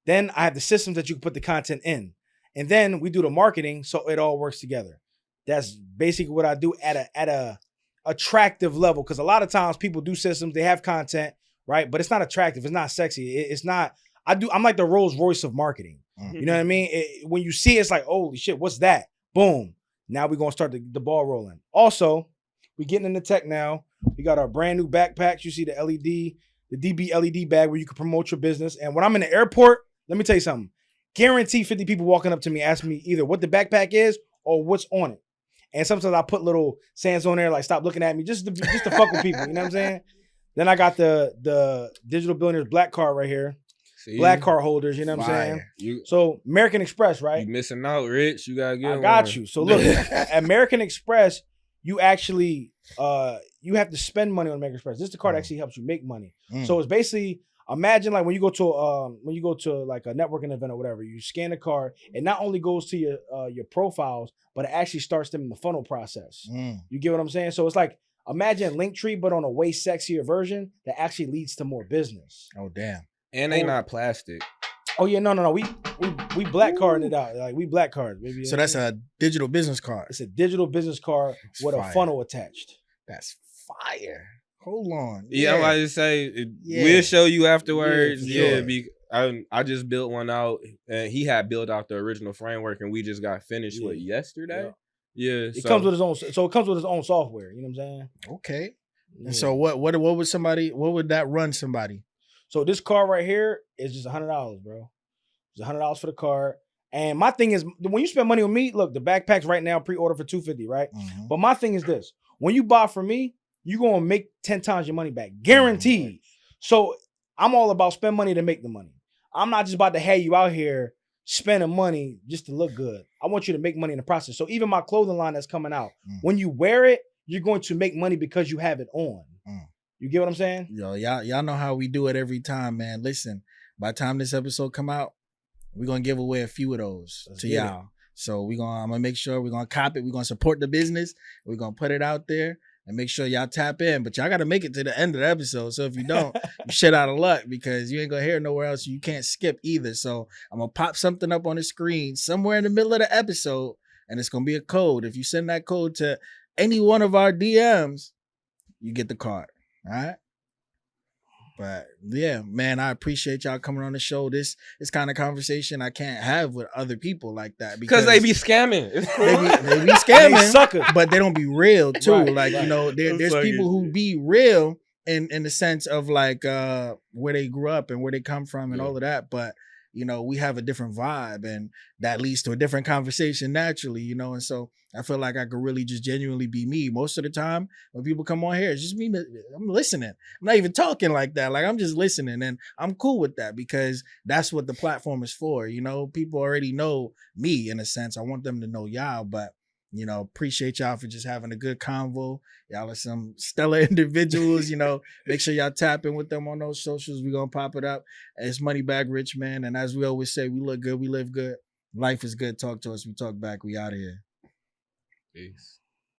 Then I have the systems that you can put the content in. And then we do the marketing so it all works together. That's basically what I do at a attractive level. Because a lot of times people do systems, they have content, right? But it's not attractive. It's not sexy. It's not. I'm like the Rolls Royce of marketing. Mm-hmm. You know what I mean? When you see it, it's like, holy shit, what's that? Boom. Now we're going to start the ball rolling. Also, we're getting into tech now. We got our brand new backpacks. You see the LED, the DB LED bag where you can promote your business. And when I'm in the airport, let me tell you something. Guarantee 50 people walking up to me asking me either what the backpack is or what's on it. And sometimes I put little sayings on there like "Stop looking at me," just to fuck with people. You know what I'm saying? Then I got the Digital Billionaires Black card right here. See? Black card holders. You know what I'm saying? So American Express, right? You missing out, Rich. You gotta get. I got you. So look, American Express, you actually you have to spend money on American Express. This the card that actually helps you make money. So it's basically. Imagine like when you go to like a networking event or whatever, you scan the card. It not only goes to your profiles, but it actually starts them in the funnel process. You get what I'm saying? So it's like imagine Linktree, but on a way sexier version that actually leads to more business. Oh damn! And they not plastic. Oh yeah, no. We black carding it out. Like we black cards, baby. So that's a digital business card. It's a digital business card with a funnel attached. That's fire. Hold on. Yeah, I'm about to say, we'll show you afterwards. Yeah, sure. I just built one out, and he had built out the original framework, and we just got finished yesterday. Yeah, it comes with its own. So it comes with its own software. You know what I'm saying? Okay. Yeah. And so what would somebody? What would that run somebody? So this card right here is just $100, bro. It's $100 for the card. And my thing is, when you spend money on me, look, the backpacks right now pre-order for $250, right? Mm-hmm. But my thing is this: when you buy from me, you're going to make 10 times your money back. Guaranteed. So I'm all about spend money to make the money. I'm not just about to have you out here spending money just to look good. I want you to make money in the process. So even my clothing line that's coming out, when you wear it, you're going to make money because you have it on. You get what I'm saying? Yo, y'all know how we do it every time, man. Listen, by the time this episode come out, we're going to give away a few of those to y'all. So I'm going to make sure we're going to cop it. We're going to support the business. We're going to put it out there. And make sure y'all tap in. But y'all got to make it to the end of the episode. So if you don't, you shit out of luck because you ain't going to hear it nowhere else. You can't skip either. So I'm going to pop something up on the screen somewhere in the middle of the episode. And it's going to be a code. If you send that code to any one of our DMs, you get the card. All right? But yeah, man, I appreciate y'all coming on the show. This kind of conversation I can't have with other people like that because they be scamming. They be scamming, they suckers, but they don't be real too. Right, like you know, there's people who be real in the sense of like where they grew up and where they come from and all of that. But you know, we have a different vibe, and that leads to a different conversation naturally. You know, and so I feel like I could really just genuinely be me. Most of the time when people come on here, it's just me. I'm listening. I'm not even talking like that. Like I'm just listening, and I'm cool with that because that's what the platform is for. You know, people already know me in a sense. I want them to know y'all, but you know, appreciate y'all for just having a good convo. Y'all are some stellar individuals, you know. Make sure y'all tap in with them on those socials. We're going to pop it up. It's Money Bag Rich, man. And as we always say, we look good, we live good. Life is good. Talk to us. We talk back. We out of here. Peace.